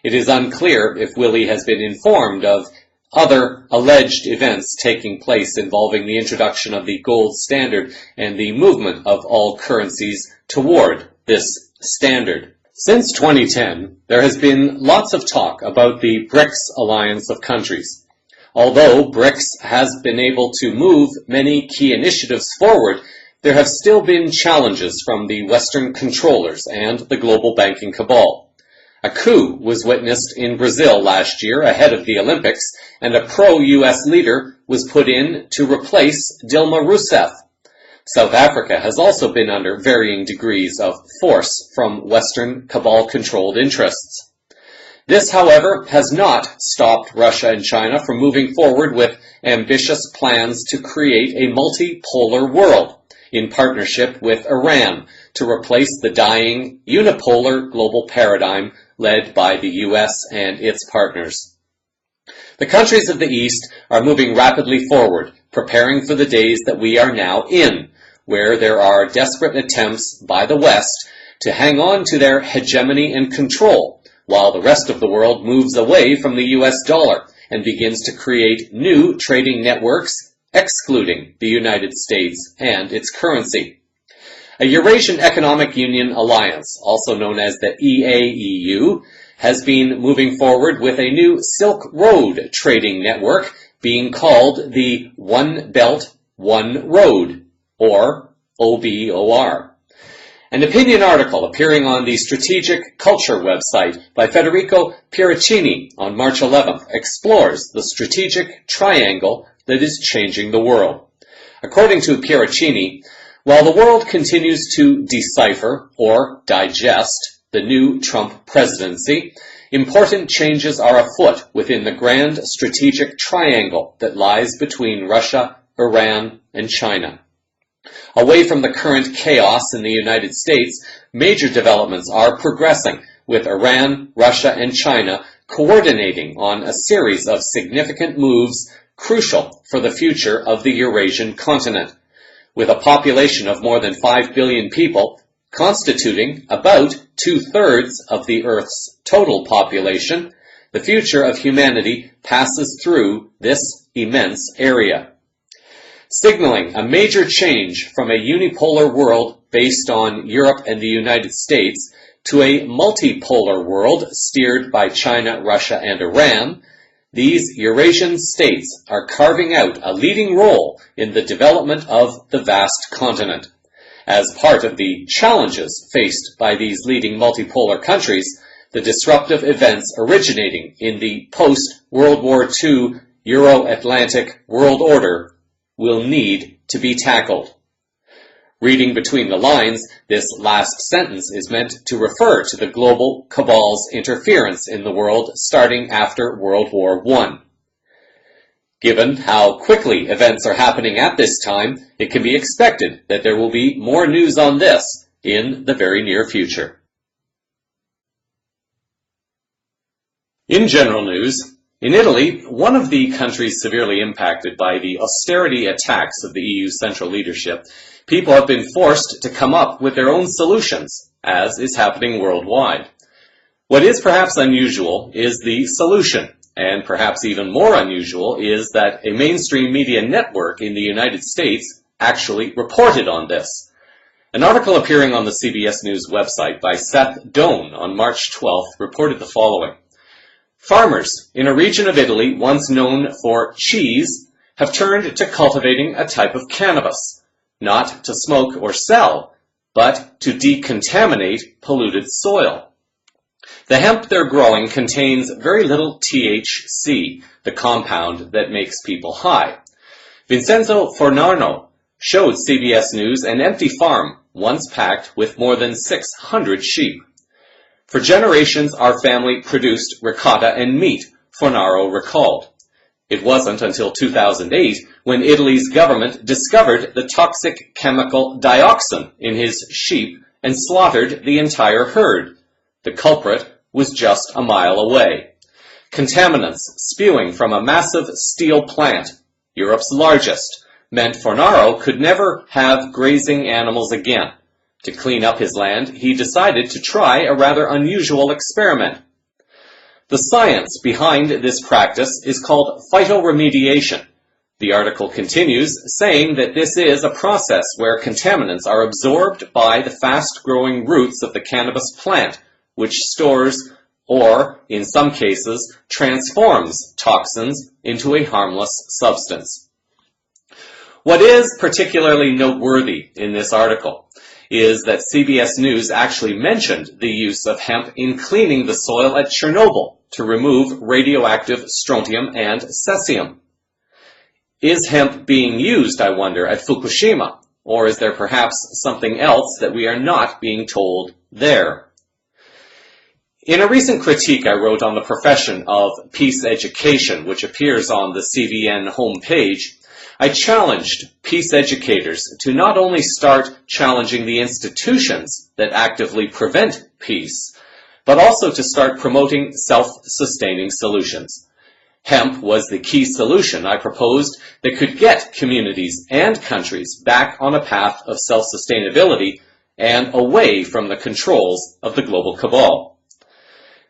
It is unclear if Willie has been informed of other alleged events taking place involving the introduction of the gold standard and the movement of all currencies toward this standard. Since 2010, there has been lots of talk about the BRICS alliance of countries. Although BRICS has been able to move many key initiatives forward, there have still been challenges from the Western controllers and the global banking cabal. A coup was witnessed in Brazil last year ahead of the Olympics, and a pro-U.S. leader was put in to replace Dilma Rousseff. South Africa has also been under varying degrees of force from Western cabal-controlled interests. This, however, has not stopped Russia and China from moving forward with ambitious plans to create a multipolar world in partnership with Iran to replace the dying unipolar global paradigm led by the U.S. and its partners. The countries of the East are moving rapidly forward, preparing for the days that we are now in, where there are desperate attempts by the West to hang on to their hegemony and control, while the rest of the world moves away from the U.S. dollar and begins to create new trading networks, excluding the United States and its currency. A Eurasian Economic Union alliance, also known as the EAEU, has been moving forward with a new Silk Road trading network being called the One Belt, One Road, or OBOR. An opinion article appearing on the Strategic Culture website by Federico Piericini on March 11th explores the strategic triangle that is changing the world. According to Piericini, while the world continues to decipher or digest the new Trump presidency, important changes are afoot within the grand strategic triangle that lies between Russia, Iran, and China. Away from the current chaos in the United States, major developments are progressing, with Iran, Russia, and China coordinating on a series of significant moves crucial for the future of the Eurasian continent. With a population of more than 5 billion people, constituting about 2/3 of the Earth's total population, the future of humanity passes through this immense area. Signaling a major change from a unipolar world based on Europe and the United States to a multipolar world steered by China, Russia, and Iran, these Eurasian states are carving out a leading role in the development of the vast continent. As part of the challenges faced by these leading multipolar countries, the disruptive events originating in the post-World War II Euro-Atlantic world order will need to be tackled. Reading between the lines, this last sentence is meant to refer to the global cabal's interference in the world starting after World War I. Given how quickly events are happening at this time, it can be expected that there will be more news on this in the very near future. In general news, in Italy, one of the countries severely impacted by the austerity attacks of the EU central leadership, people have been forced to come up with their own solutions, as is happening worldwide. What is perhaps unusual is the solution, and perhaps even more unusual is that a mainstream media network in the United States actually reported on this. An article appearing on the CBS News website by Seth Doan on March 12th reported the following. Farmers in a region of Italy once known for cheese have turned to cultivating a type of cannabis, not to smoke or sell, but to decontaminate polluted soil. The hemp they're growing contains very little THC, the compound that makes people high. Vincenzo Fornaro showed CBS News an empty farm once packed with more than 600 sheep. For generations, our family produced ricotta and meat, Fornaro recalled. It wasn't until 2008 when Italy's government discovered the toxic chemical dioxin in his sheep and slaughtered the entire herd. The culprit was just a mile away. Contaminants spewing from a massive steel plant, Europe's largest, meant Fornaro could never have grazing animals again. To clean up his land, he decided to try a rather unusual experiment. The science behind this practice is called phytoremediation. The article continues, saying that this is a process where contaminants are absorbed by the fast-growing roots of the cannabis plant, which stores or, in some cases, transforms toxins into a harmless substance. What is particularly noteworthy in this article is that CBS News actually mentioned the use of hemp in cleaning the soil at Chernobyl to remove radioactive strontium and cesium. Is hemp being used, I wonder, at Fukushima, or is there perhaps something else that we are not being told there? In a recent critique I wrote on the profession of peace education, which appears on the CVN homepage, I challenged peace educators to not only start challenging the institutions that actively prevent peace, but also to start promoting self-sustaining solutions. Hemp was the key solution I proposed that could get communities and countries back on a path of self-sustainability and away from the controls of the global cabal.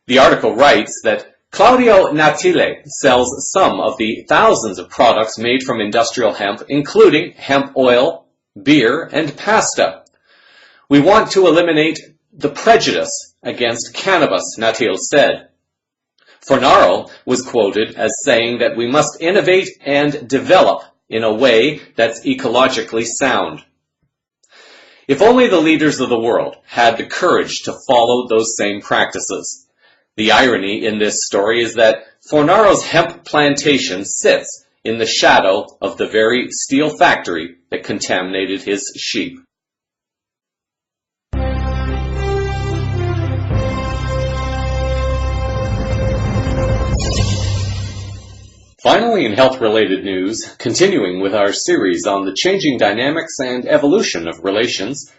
The article writes that Claudio Natile sells some of the thousands of products made from industrial hemp, including hemp oil, beer, and pasta. We want to eliminate the prejudice against cannabis, Natile said. Fornaro was quoted as saying that we must innovate and develop in a way that's ecologically sound. If only the leaders of the world had the courage to follow those same practices. The irony in this story is that Fornaro's hemp plantation sits in the shadow of the very steel factory that contaminated his sheep. Finally, in health-related news, continuing with our series on the changing dynamics and evolution of relations,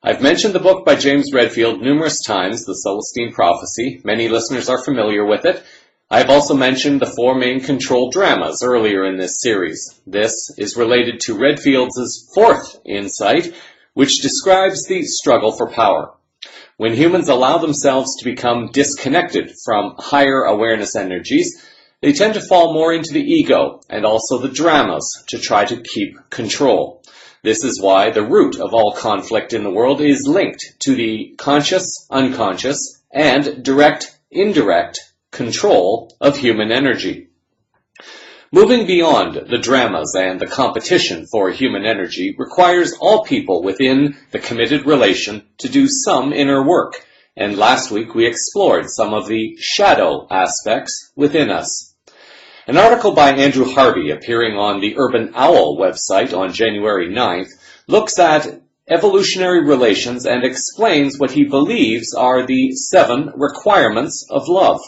I've mentioned the book by James Redfield numerous times, The Celestine Prophecy. Many listeners are familiar with it. I've also mentioned the four main control dramas earlier in this series. This is related to Redfield's fourth insight, which describes the struggle for power. When humans allow themselves to become disconnected from higher awareness energies, they tend to fall more into the ego and also the dramas to try to keep control. This is why the root of all conflict in the world is linked to the conscious, unconscious, and direct, indirect control of human energy. Moving beyond the dramas and the competition for human energy requires all people within the committed relation to do some inner work, and last week we explored some of the shadow aspects within us. An article by Andrew Harvey appearing on the Urban Owl website on January 9th looks at evolutionary relations and explains what he believes are the 7 requirements of love.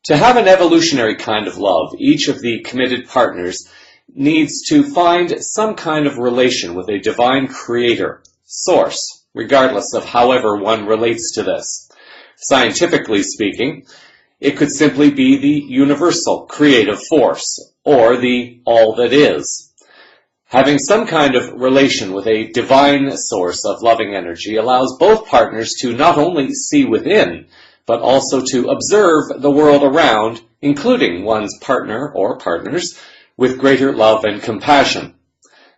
To have an evolutionary kind of love, each of the committed partners needs to find some kind of relation with a divine creator, source, regardless of however one relates to this. Scientifically speaking, it could simply be the universal creative force, or the all that is. Having some kind of relation with a divine source of loving energy allows both partners to not only see within, but also to observe the world around, including one's partner or partners, with greater love and compassion.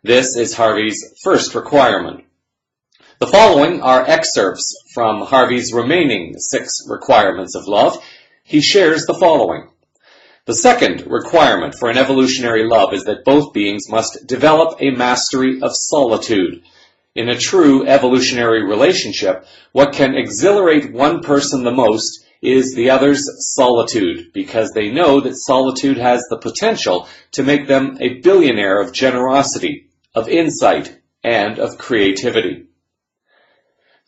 This is Harvey's first requirement. The following are excerpts from Harvey's remaining 6 requirements of love. He shares the following. The second requirement for an evolutionary love is that both beings must develop a mastery of solitude. In a true evolutionary relationship, what can exhilarate one person the most is the other's solitude, because they know that solitude has the potential to make them a billionaire of generosity, of insight, and of creativity.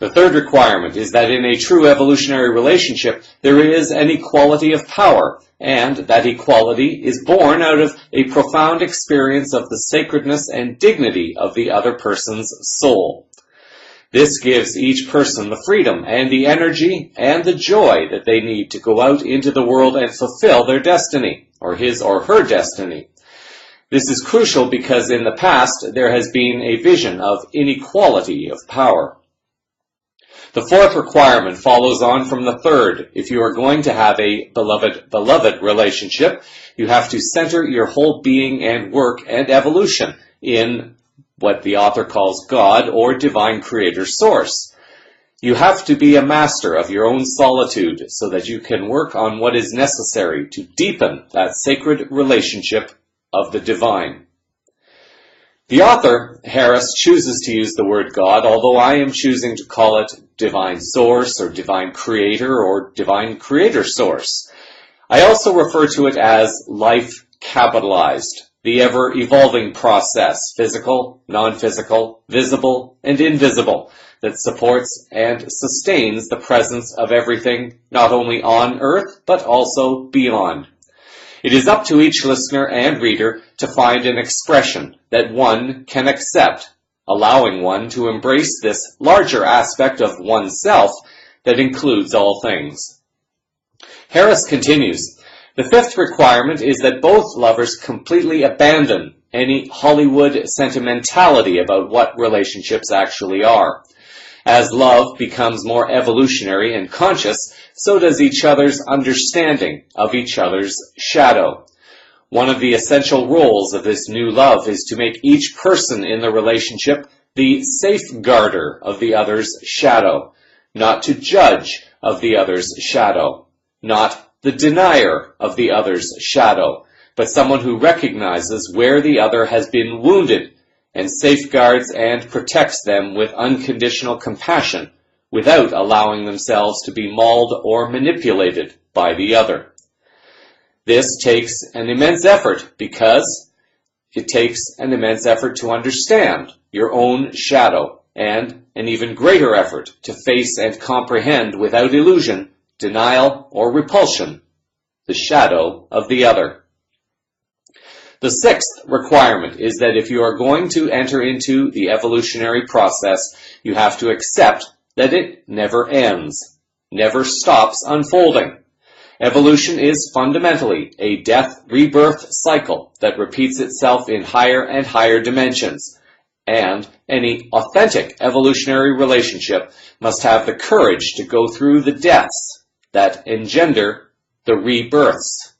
The third requirement is that in a true evolutionary relationship, there is an equality of power, and that equality is born out of a profound experience of the sacredness and dignity of the other person's soul. This gives each person the freedom and the energy and the joy that they need to go out into the world and fulfill their destiny, or his or her destiny. This is crucial because in the past there has been a vision of inequality of power. The fourth requirement follows on from the third. If you are going to have a beloved relationship, you have to center your whole being and work and evolution in what the author calls God or divine creator source. You have to be a master of your own solitude so that you can work on what is necessary to deepen that sacred relationship of the divine. The author, Harris, chooses to use the word God, although I am choosing to call it divine source or divine creator or divine creator source. I also refer to it as life capitalized, the ever-evolving process, physical, non-physical, visible, and invisible, that supports and sustains the presence of everything not only on earth, but also beyond. It is up to each listener and reader to find an expression that one can accept, allowing one to embrace this larger aspect of oneself that includes all things. Harris continues, the fifth requirement is that both lovers completely abandon any Hollywood sentimentality about what relationships actually are. As love becomes more evolutionary and conscious, so does each other's understanding of each other's shadow. One of the essential roles of this new love is to make each person in the relationship the safeguarder of the other's shadow, not to judge of the other's shadow, not the denier of the other's shadow, but someone who recognizes where the other has been wounded and safeguards and protects them with unconditional compassion without allowing themselves to be mauled or manipulated by the other. This takes an immense effort because it takes an immense effort to understand your own shadow and an even greater effort to face and comprehend without illusion, denial, or repulsion the shadow of the other. The sixth requirement is that if you are going to enter into the evolutionary process, you have to accept that it never ends, never stops unfolding. Evolution is fundamentally a death-rebirth cycle that repeats itself in higher and higher dimensions, and any authentic evolutionary relationship must have the courage to go through the deaths that engender the rebirths.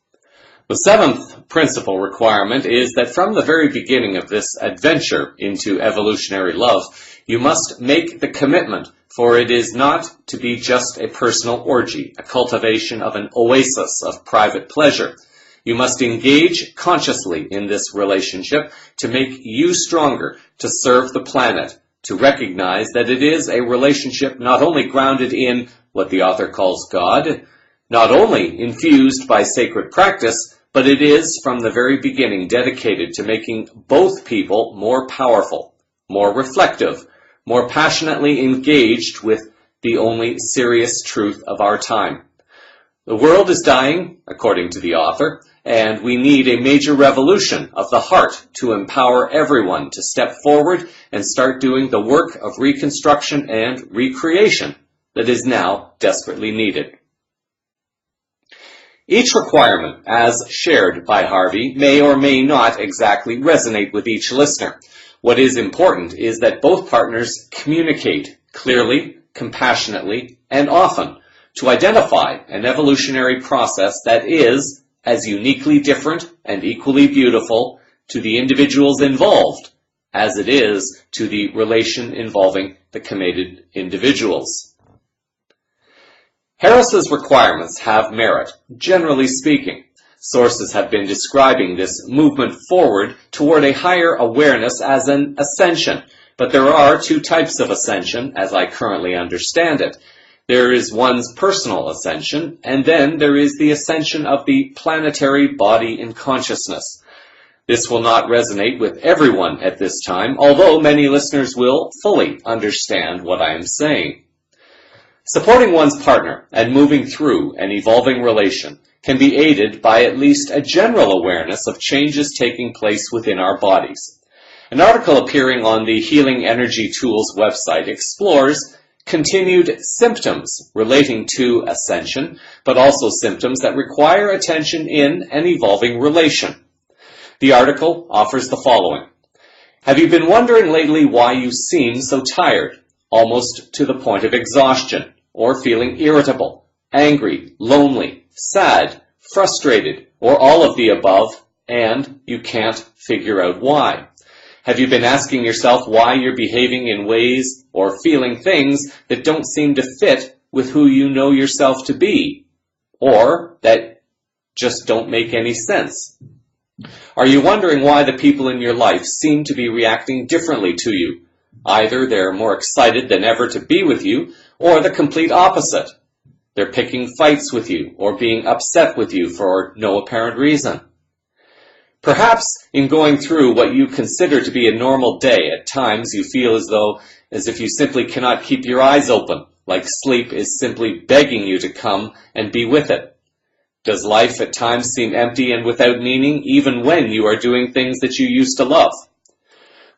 The seventh principal requirement is that from the very beginning of this adventure into evolutionary love, you must make the commitment, for it is not to be just a personal orgy, a cultivation of an oasis of private pleasure. You must engage consciously in this relationship to make you stronger, to serve the planet, to recognize that it is a relationship not only grounded in what the author calls God, not only infused by sacred practice, but it is from the very beginning dedicated to making both people more powerful, more reflective, more passionately engaged with the only serious truth of our time. The world is dying, according to the author, and we need a major revolution of the heart to empower everyone to step forward and start doing the work of reconstruction and recreation that is now desperately needed. Each requirement, as shared by Harvey, may or may not exactly resonate with each listener. What is important is that both partners communicate clearly, compassionately, and often to identify an evolutionary process that is as uniquely different and equally beautiful to the individuals involved as it is to the relation involving the committed individuals. Harris's requirements have merit, generally speaking. Sources have been describing this movement forward toward a higher awareness as an ascension, but there are two types of ascension, as I currently understand it. There is one's personal ascension, and then there is the ascension of the planetary body in consciousness. This will not resonate with everyone at this time, although many listeners will fully understand what I am saying. Supporting one's partner and moving through an evolving relation can be aided by at least a general awareness of changes taking place within our bodies. An article appearing on the Healing Energy Tools website explores continued symptoms relating to ascension, but also symptoms that require attention in an evolving relation. The article offers the following. Have you been wondering lately why you seem so tired, almost to the point of exhaustion, or feeling irritable, angry, lonely, sad, frustrated, or all of the above, and you can't figure out why? Have you been asking yourself why you're behaving in ways or feeling things that don't seem to fit with who you know yourself to be, or that just don't make any sense? Are you wondering why the people in your life seem to be reacting differently to you? Either they're more excited than ever to be with you, or the complete opposite. They're picking fights with you or being upset with you for no apparent reason. Perhaps in going through what you consider to be a normal day, at times you feel as if you simply cannot keep your eyes open, like sleep is simply begging you to come and be with it. Does life at times seem empty and without meaning, even when you are doing things that you used to love?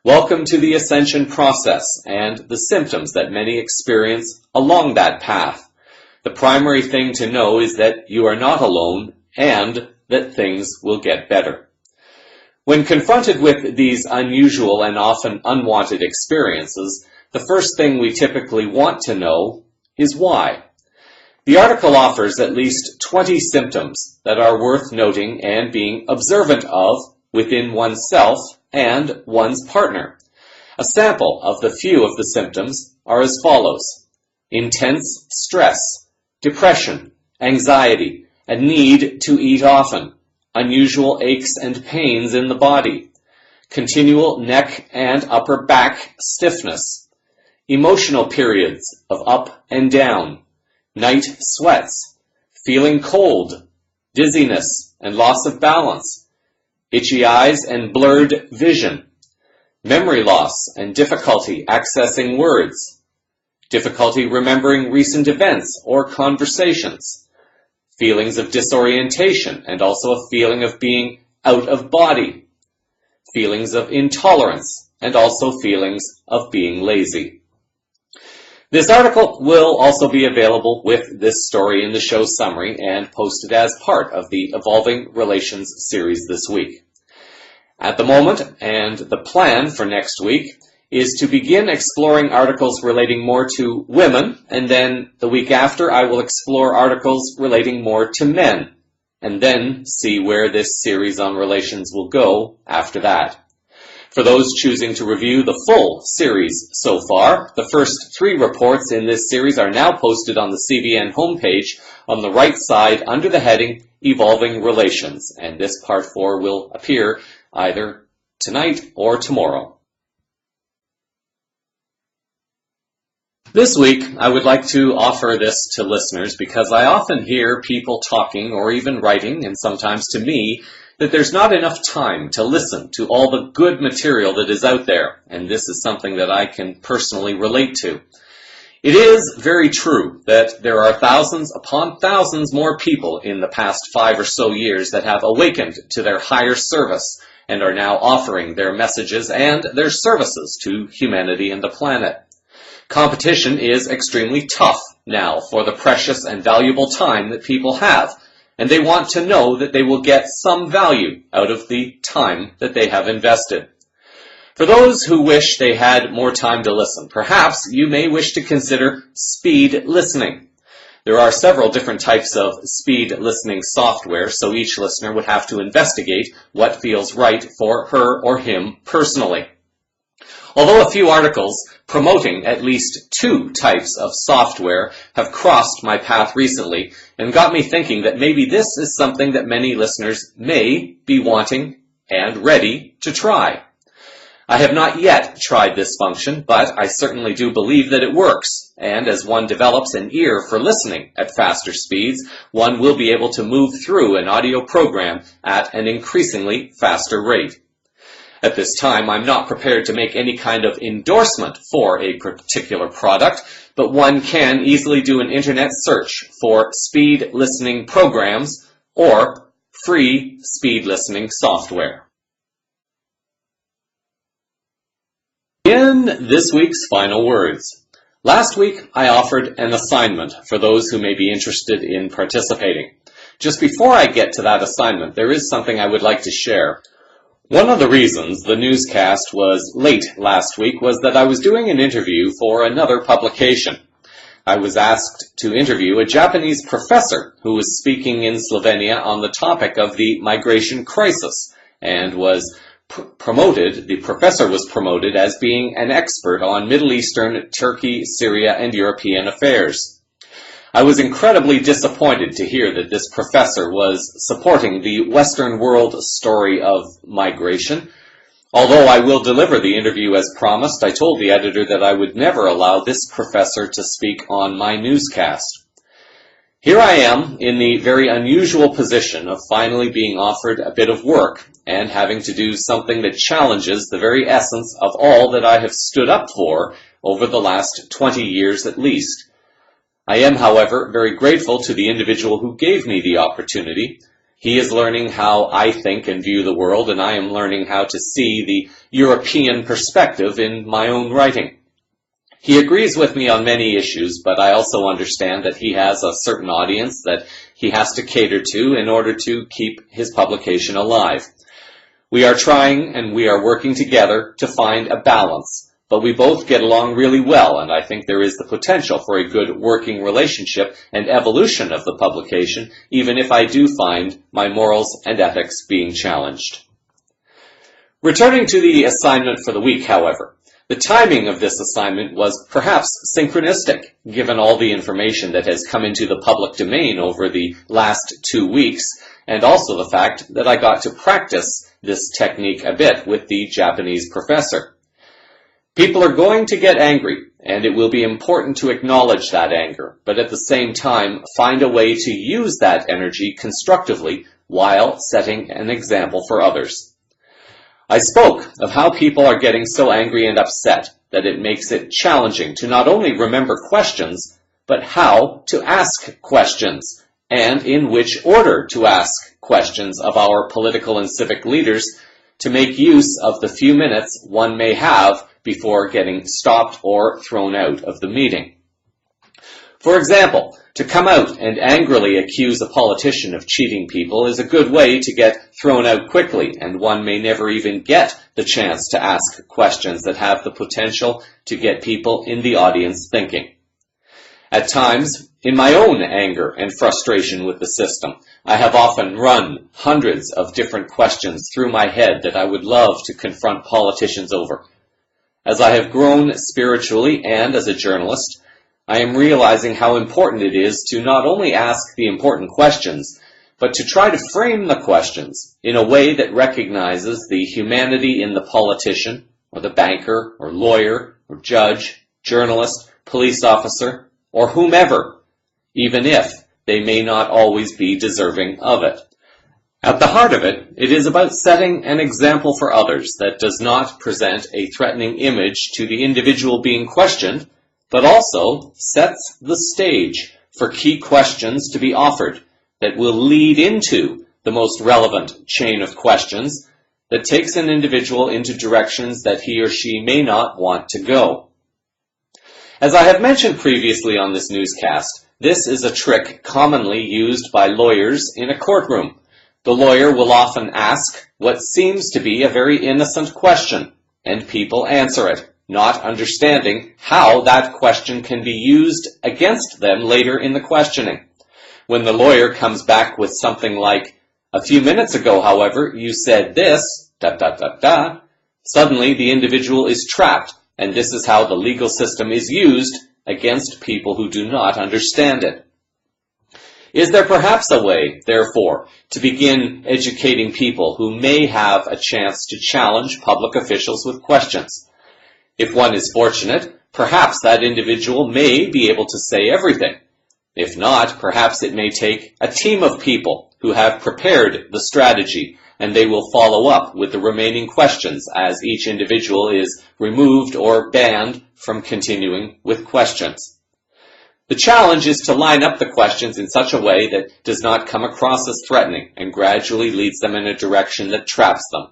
Welcome to the ascension process and the symptoms that many experience along that path. The primary thing to know is that you are not alone and that things will get better. When confronted with these unusual and often unwanted experiences, the first thing we typically want to know is why. The article offers at least 20 symptoms that are worth noting and being observant of within oneself and one's partner. A sample of the few of the symptoms are as follows: intense stress, depression, anxiety, a need to eat often, unusual aches and pains in the body, continual neck and upper back stiffness, emotional periods of up and down, night sweats, feeling cold, dizziness and loss of balance, itchy eyes and blurred vision, memory loss and difficulty accessing words, difficulty remembering recent events or conversations, feelings of disorientation and also a feeling of being out of body, feelings of intolerance and also feelings of being lazy. This article will also be available with this story in the show summary and posted as part of the Evolving Relations series this week. At the moment, and the plan for next week, is to begin exploring articles relating more to women, and then the week after I will explore articles relating more to men, and then see where this series on relations will go after that. For those choosing to review the full series so far, the first 3 reports in this series are now posted on the CVN homepage on the right side under the heading Evolving Relations, and this part 4 will appear either tonight or tomorrow. This week, I would like to offer this to listeners because I often hear people talking or even writing, and sometimes to me, that there's not enough time to listen to all the good material that is out there, and this is something that I can personally relate to. It is very true that there are thousands upon thousands more people in the past 5 or so years that have awakened to their higher service and are now offering their messages and their services to humanity and the planet. Competition is extremely tough now for the precious and valuable time that people have, and they want to know that they will get some value out of the time that they have invested. For those who wish they had more time to listen, perhaps you may wish to consider speed listening. There are several different types of speed listening software, so each listener would have to investigate what feels right for her or him personally. Although a few articles promoting at least 2 types of software have crossed my path recently and got me thinking that maybe this is something that many listeners may be wanting and ready to try. I have not yet tried this function, but I certainly do believe that it works, and as one develops an ear for listening at faster speeds, one will be able to move through an audio program at an increasingly faster rate. At this time, I'm not prepared to make any kind of endorsement for a particular product, but one can easily do an internet search for speed listening programs or free speed listening software. In this week's final words. Last week, I offered an assignment for those who may be interested in participating. Just before I get to that assignment, there is something I would like to share. One of the reasons the newscast was late last week was that I was doing an interview for another publication. I was asked to interview a Japanese professor who was speaking in Slovenia on the topic of the migration crisis and was promoted, the professor was promoted as being an expert on Middle Eastern, Turkey, Syria, and European affairs. I was incredibly disappointed to hear that this professor was supporting the Western world story of migration. Although I will deliver the interview as promised, I told the editor that I would never allow this professor to speak on my newscast. Here I am in the very unusual position of finally being offered a bit of work and having to do something that challenges the very essence of all that I have stood up for over the last 20 years at least. I am, however, very grateful to the individual who gave me the opportunity. He is learning how I think and view the world, and I am learning how to see the European perspective in my own writing. He agrees with me on many issues, but I also understand that he has a certain audience that he has to cater to in order to keep his publication alive. We are trying and we are working together to find a balance. But we both get along really well, and I think there is the potential for a good working relationship and evolution of the publication, even if I do find my morals and ethics being challenged. Returning to the assignment for the week, however, the timing of this assignment was perhaps synchronistic, given all the information that has come into the public domain over the last 2 weeks, and also the fact that I got to practice this technique a bit with the Japanese professor. People are going to get angry, and it will be important to acknowledge that anger, but at the same time, find a way to use that energy constructively while setting an example for others. I spoke of how people are getting so angry and upset that it makes it challenging to not only remember questions, but how to ask questions, and in which order to ask questions of our political and civic leaders to make use of the few minutes one may have before getting stopped or thrown out of the meeting. For example, to come out and angrily accuse a politician of cheating people is a good way to get thrown out quickly, and one may never even get the chance to ask questions that have the potential to get people in the audience thinking. At times, in my own anger and frustration with the system, I have often run hundreds of different questions through my head that I would love to confront politicians over. As I have grown spiritually and as a journalist, I am realizing how important it is to not only ask the important questions, but to try to frame the questions in a way that recognizes the humanity in the politician, or the banker, or lawyer, or judge, journalist, police officer, or whomever, even if they may not always be deserving of it. At the heart of it, it is about setting an example for others that does not present a threatening image to the individual being questioned, but also sets the stage for key questions to be offered that will lead into the most relevant chain of questions that takes an individual into directions that he or she may not want to go. As I have mentioned previously on this newscast, this is a trick commonly used by lawyers in a courtroom. The lawyer will often ask what seems to be a very innocent question, and people answer it, not understanding how that question can be used against them later in the questioning. When the lawyer comes back with something like, "A few minutes ago, however, you said this, ... suddenly the individual is trapped, and this is how the legal system is used against people who do not understand it. Is there perhaps a way, therefore, to begin educating people who may have a chance to challenge public officials with questions? If one is fortunate, perhaps that individual may be able to say everything. If not, perhaps it may take a team of people who have prepared the strategy, and they will follow up with the remaining questions as each individual is removed or banned from continuing with questions. The challenge is to line up the questions in such a way that does not come across as threatening and gradually leads them in a direction that traps them.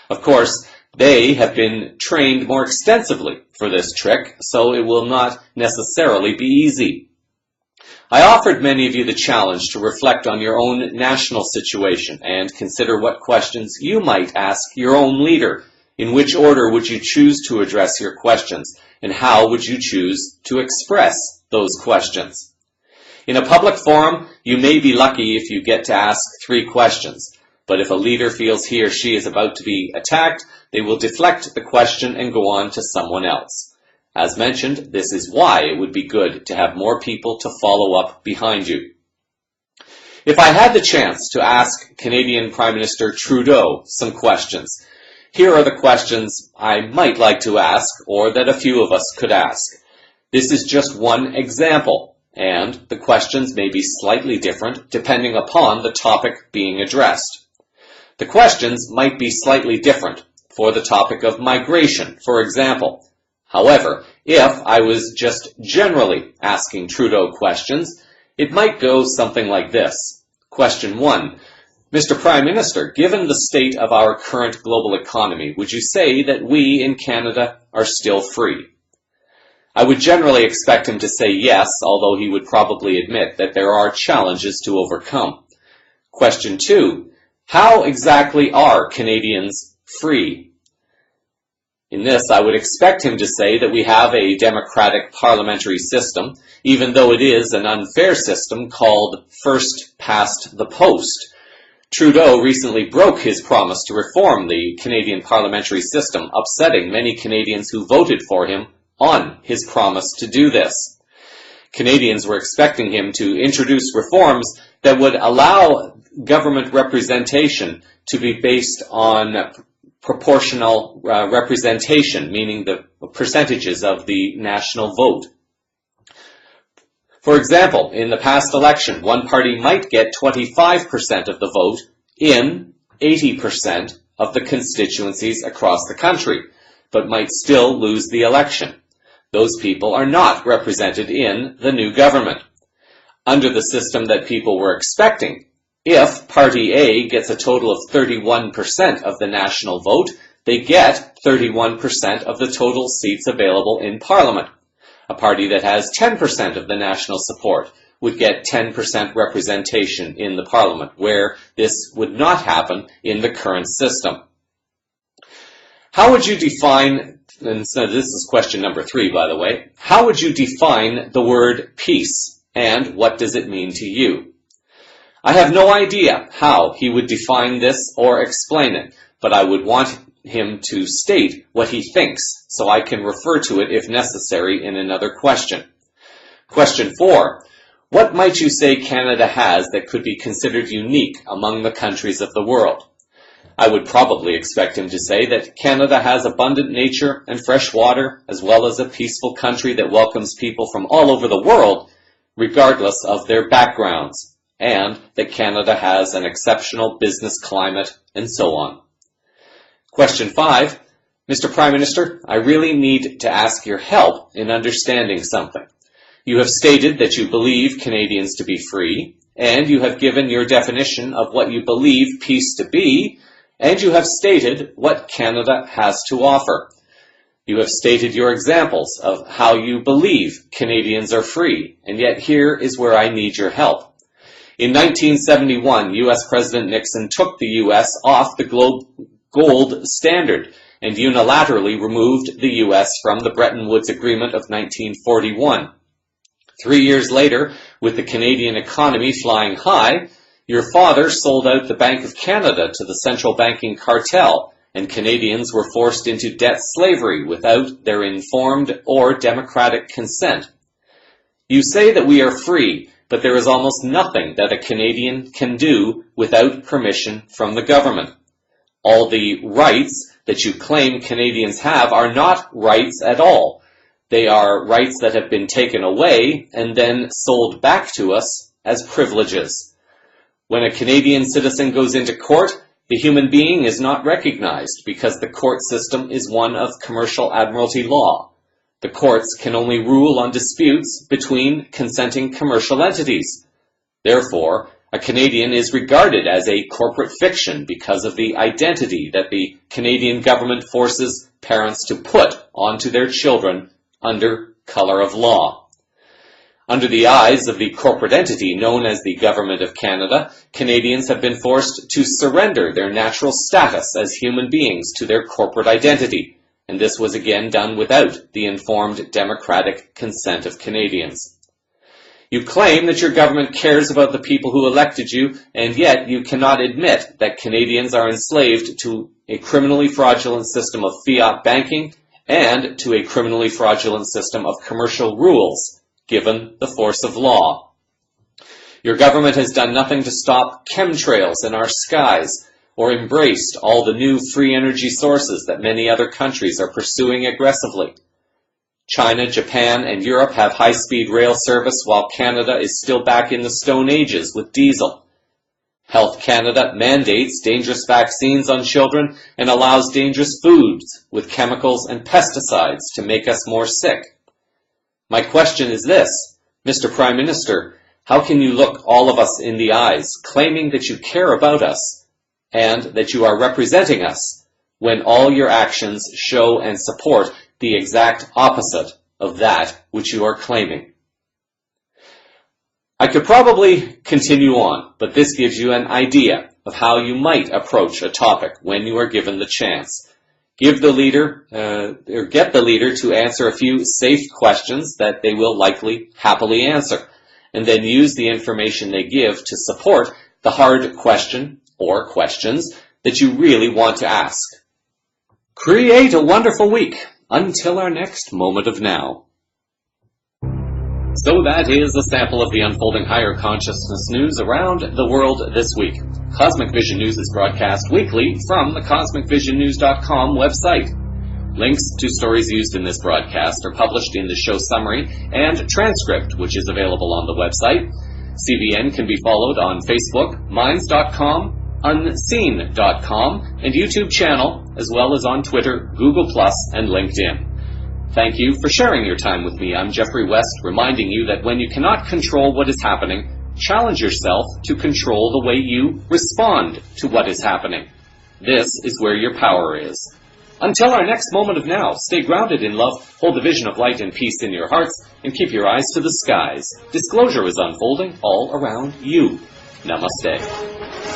Of course, they have been trained more extensively for this trick, so it will not necessarily be easy. I offered many of you the challenge to reflect on your own national situation and consider what questions you might ask your own leader. In which order would you choose to address your questions, and how would you choose to express those questions? In a public forum, you may be lucky if you get to ask 3 questions, but if a leader feels he or she is about to be attacked, they will deflect the question and go on to someone else. As mentioned, this is why it would be good to have more people to follow up behind you. If I had the chance to ask Canadian Prime Minister Trudeau some questions, here are the questions I might like to ask, or that a few of us could ask. This is just one example, and the questions may be slightly different depending upon the topic being addressed. The questions might be slightly different for the topic of migration, for example. However, if I was just generally asking Trudeau questions, it might go something like this. Question 1. Mr. Prime Minister, given the state of our current global economy, would you say that we in Canada are still free? I would generally expect him to say yes, although he would probably admit that there are challenges to overcome. Question 2. How exactly are Canadians free? In this, I would expect him to say that we have a democratic parliamentary system, even though it is an unfair system called first past the post. Trudeau recently broke his promise to reform the Canadian parliamentary system, upsetting many Canadians who voted for him on his promise to do this. Canadians were expecting him to introduce reforms that would allow government representation to be based on proportional representation, meaning the percentages of the national vote. For example, in the past election, one party might get 25% of the vote in 80% of the constituencies across the country, but might still lose the election. Those people are not represented in the new government. Under the system that people were expecting, if Party A gets a total of 31% of the national vote, they get 31% of the total seats available in Parliament. A party that has 10% of the national support would get 10% representation in the Parliament, where this would not happen in the current system. How would you define, and so this is question number 3, by the way, how would you define the word peace, and what does it mean to you? I have no idea how he would define this or explain it, but I would want him to state what he thinks, so I can refer to it if necessary in another question. Question 4. What might you say Canada has that could be considered unique among the countries of the world? I would probably expect him to say that Canada has abundant nature and fresh water, as well as a peaceful country that welcomes people from all over the world, regardless of their backgrounds, and that Canada has an exceptional business climate, and so on. Question 5. Mr. Prime Minister, I really need to ask your help in understanding something. You have stated that you believe Canadians to be free, and you have given your definition of what you believe peace to be, and you have stated what Canada has to offer. You have stated your examples of how you believe Canadians are free, and yet here is where I need your help. In 1971, U.S. President Nixon took the U.S. off the gold standard and unilaterally removed the U.S. from the Bretton Woods Agreement of 1941. 3 years later, with the Canadian economy flying high, your father sold out the Bank of Canada to the central banking cartel, and Canadians were forced into debt slavery without their informed or democratic consent. You say that we are free, but there is almost nothing that a Canadian can do without permission from the government. All the rights that you claim Canadians have are not rights at all. They are rights that have been taken away and then sold back to us as privileges. When a Canadian citizen goes into court, the human being is not recognized because the court system is one of commercial admiralty law. The courts can only rule on disputes between consenting commercial entities. Therefore, a Canadian is regarded as a corporate fiction because of the identity that the Canadian government forces parents to put onto their children under color of law. Under the eyes of the corporate entity known as the Government of Canada, Canadians have been forced to surrender their natural status as human beings to their corporate identity, and this was again done without the informed democratic consent of Canadians. You claim that your government cares about the people who elected you, and yet you cannot admit that Canadians are enslaved to a criminally fraudulent system of fiat banking and to a criminally fraudulent system of commercial rules, given the force of law. Your government has done nothing to stop chemtrails in our skies or embraced all the new free energy sources that many other countries are pursuing aggressively. China, Japan, and Europe have high-speed rail service while Canada is still back in the Stone Ages with diesel. Health Canada mandates dangerous vaccines on children and allows dangerous foods with chemicals and pesticides to make us more sick. My question is this, Mr. Prime Minister, how can you look all of us in the eyes, claiming that you care about us and that you are representing us, when all your actions show and support the exact opposite of that which you are claiming? I could probably continue on, but this gives you an idea of how you might approach a topic when you are given the chance. Give the leader, or get the leader to answer a few safe questions that they will likely happily answer, and then use the information they give to support the hard question or questions that you really want to ask. Create a wonderful week. Until our next moment of now. So that is a sample of the unfolding higher consciousness news around the world this week. Cosmic Vision News is broadcast weekly from the CosmicVisionNews.com website. Links to stories used in this broadcast are published in the show summary and transcript, which is available on the website. CVN can be followed on Facebook, Minds.com, Unseen.com, and YouTube channel, as well as on Twitter, Google+, and LinkedIn. Thank you for sharing your time with me. I'm Jeffrey West, reminding you that when you cannot control what is happening, challenge yourself to control the way you respond to what is happening. This is where your power is. Until our next moment of now, stay grounded in love, hold the vision of light and peace in your hearts, and keep your eyes to the skies. Disclosure is unfolding all around you. Namaste.